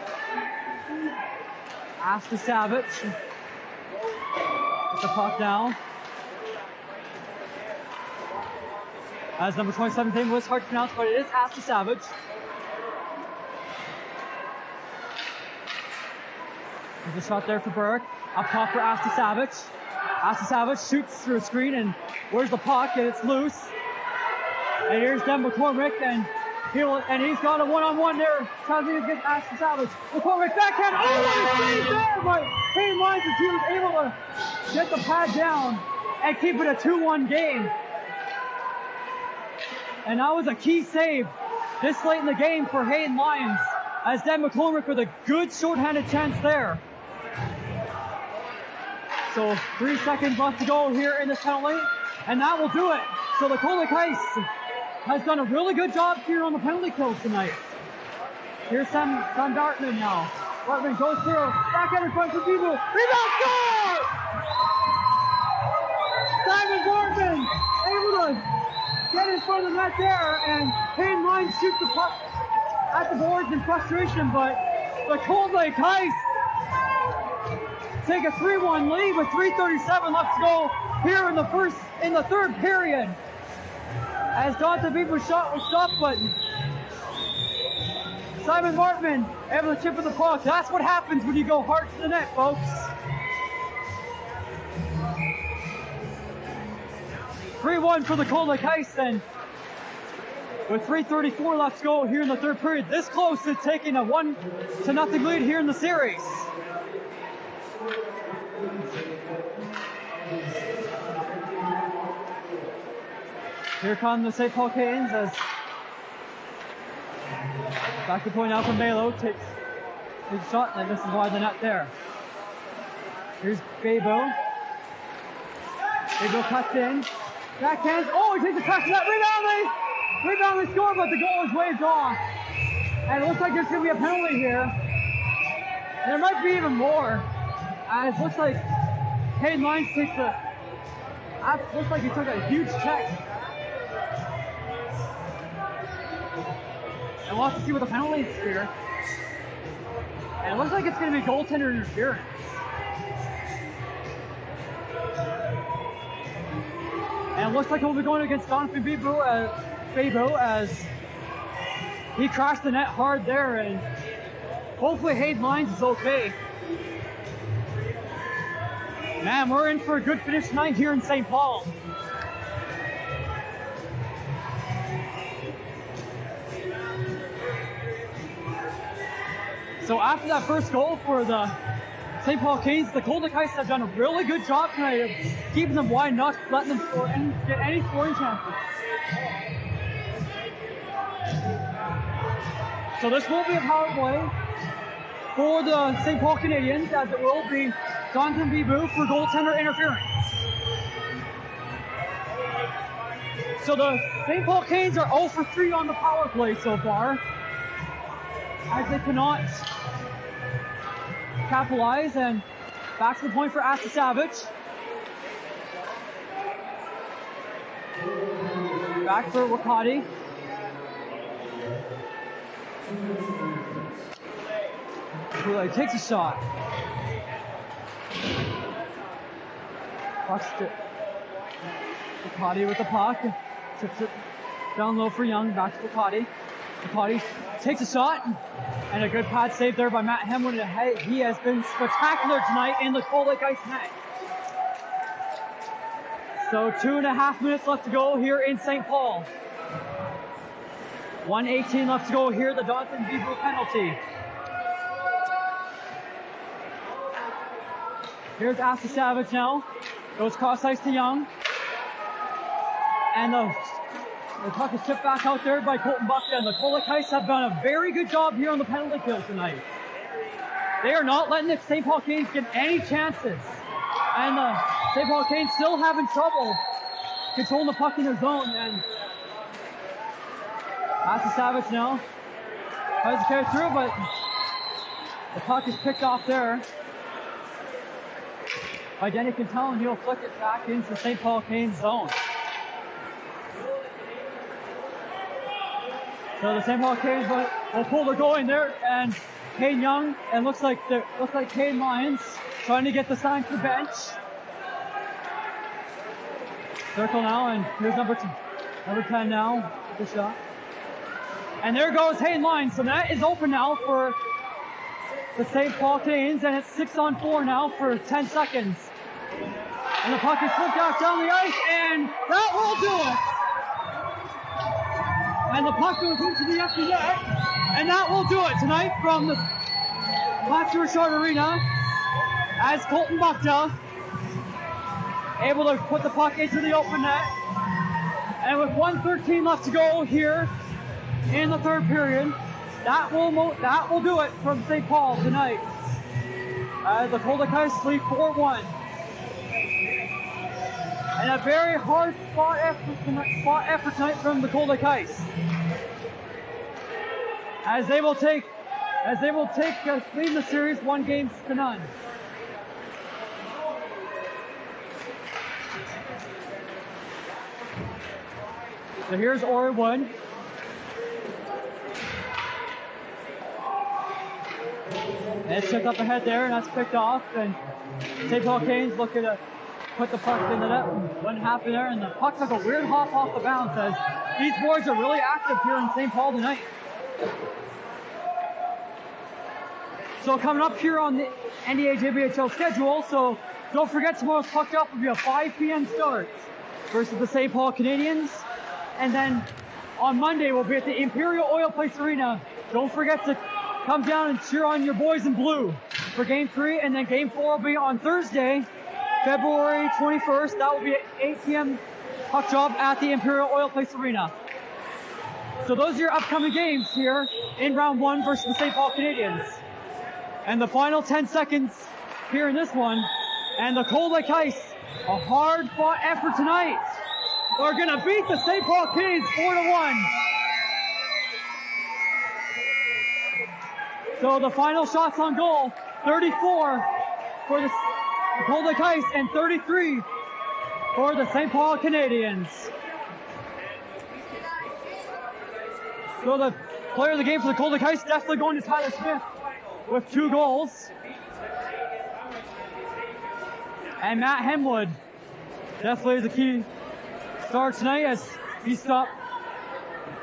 Asta Savage. It's a puck down. As number 27 name was hard to pronounce, but it is Asta Savage. There's a shot there for Burke. Up top for Asta Savage. Asta Savage shoots through a screen, and where's the puck? And it's loose. And here's Dan McCormick, and he's got a one-on-one there. Trying to get Asta Savage. McCormick backhand. Oh, what a save there! But Hayden Lyons, he was able to get the pad down and keep it a 2-1 game. And that was a key save this late in the game for Hayden Lyons, as Dan McCormick with a good shorthanded chance there. So 3 seconds left to go here in this penalty, and that will do it. So the Cold Lake Ice has done a really good job here on the penalty kills tonight. Here's Sam Dartman now. Dartman goes through, backhand in front for Beagle. Rebound, score! Simon Dartman able to get in front of the net there, and Hayden Lyons shoots the puck at the boards in frustration, but the Cold Lake Ice take a 3-1 lead with 3:37 left to go here in the third period. As Jonathan Beaver's shot was stopped, but Simon Martman able to chip in the puck. That's what happens when you go hard to the net, folks. (3-1) for the Cold Lake Ice, and with 3:34 left to go here in the third period, this close to taking a 1-0 lead here in the series. Here come the St. Paul Canes as back to point out from Balo, takes a shot, and this is wide the net there. Here's Babo. Babo cuts in. Backhands. Oh, he takes a crack to that. Rebound, they score, but the goal is waved off. And it looks like there's going to be a penalty here. And there might be even more. As it looks like Hayden Lyons takes the. Looks like he took a huge check. And we'll have to see what the penalty is here. And it looks like it's going to be goaltender interference. And it looks like he'll be going against Jonathan Babo as he crashed the net hard there, and hopefully Hayden Lyons is okay. Man, we're in for a good finish tonight here in St. Paul. So after that first goal for the St. Paul Canes, the Cold Lake Ice have done a really good job tonight of keeping them wide, not letting them score and get any scoring chances. So this will be a power play for the St. Paul Canadians, as it will be Jonathan Bibu for goaltender interference. So the St. Paul Canes are 0 for 3 on the power play so far, as they cannot capitalize. And back to the point for Asta Savage. Back for Wakati. Kool-Aid takes a shot. Watch it. Wakati with the puck. Tips it down low for Young. Back to Wakati. Wakati takes a shot. And a good pad save there by Matt Hemwood. He has been spectacular tonight in the Cold Lake Ice net. So 2.5 minutes left to go here in St. Paul. 1:18 left to go here, the Jonathan Bibu penalty. Here's Asta Savage now. Goes cross ice to Young. And the puck is tipped back out there by Colton Buckner, and the Cold Lake Ice have done a very good job here on the penalty kill tonight. They are not letting the St. Paul Canes get any chances. And the St. Paul Canes still having trouble controlling the puck in their zone. And Asta Savage now tries to carry through, but the puck is picked off there by Denny Quintel, and he'll flick it back into the St. Paul Canes zone. So the St. Paul Canes will pull the goal in there, and Kane Young and looks like Kane Lyons trying to get the sign to the bench. Circle now, and here's number 10 now, the shot. And there goes Hayden Lyons, so that is open now for the St. Paul Canadians, and it's 6-on-4 now for 10 seconds. And the puck is flipped out down the ice, and that will do it! And the puck goes into the empty net, and that will do it tonight from the Clancy Richard Arena, as Colton Buckta able to put the puck into the open net. And with 1:13 left to go here in the third period, that will do it from St. Paul tonight. The Cold Lake Ice lead 4-1. And a very hard fought effort tonight from the Cold Lake Ice, as they will take lead the series 1-0. So here's Ori Wood. And it's checked up ahead there, and that's picked off. And St. Paul Canes looking to put the puck in the net. What happened there? And the puck took a weird hop off the bounce, as these boys are really active here in St. Paul tonight. So coming up here on the NEAJBHL schedule, so don't forget tomorrow's puck drop will be a 5 p.m. start versus the St. Paul Canadians. And then on Monday, we'll be at the Imperial Oil Place Arena. Don't forget to come down and cheer on your boys in blue for Game 3. And then Game 4 will be on Thursday, February 21st. That will be at 8 p.m. puck drop at the Imperial Oil Place Arena. So those are your upcoming games here in round 1 versus the St. Paul Canadians. And the final 10 seconds here in this one. And the Cold Lake Ice, a hard-fought effort tonight, are going to beat the St. Paul Canadians 4-1. So the final shots on goal, 34 for the Cold Lake Ice and 33 for the St. Paul Canadians. So the player of the game for the Cold Lake Ice definitely going to Tyler Smith with 2 goals. And Matt Hemwood definitely is a key star tonight, as he stopped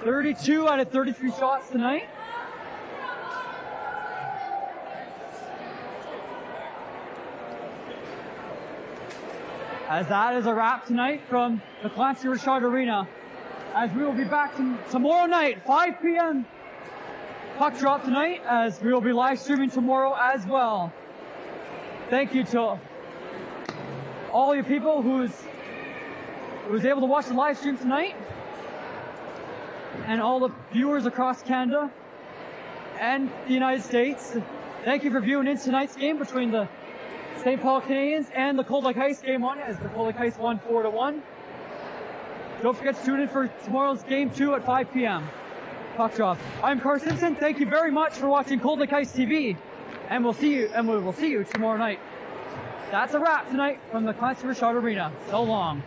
32 out of 33 shots tonight. As that is a wrap tonight from the Clancy Richard Arena, as we will be back tomorrow night, 5 p.m. puck drop tonight, as we will be live streaming tomorrow as well. Thank you to all you people who was able to watch the live stream tonight, and all the viewers across Canada and the United States. Thank you for viewing in tonight's game between the St. Paul Canadians and the Cold Lake Ice. Game 1 as the Cold Lake Ice won 4-1. Don't forget to tune in for tomorrow's Game 2 at 5 p.m. puck drop. I'm Carl Simpson. Thank you very much for watching Cold Lake Ice TV, and we will see you tomorrow night. That's a wrap tonight from the Clancy Richard Arena. So long.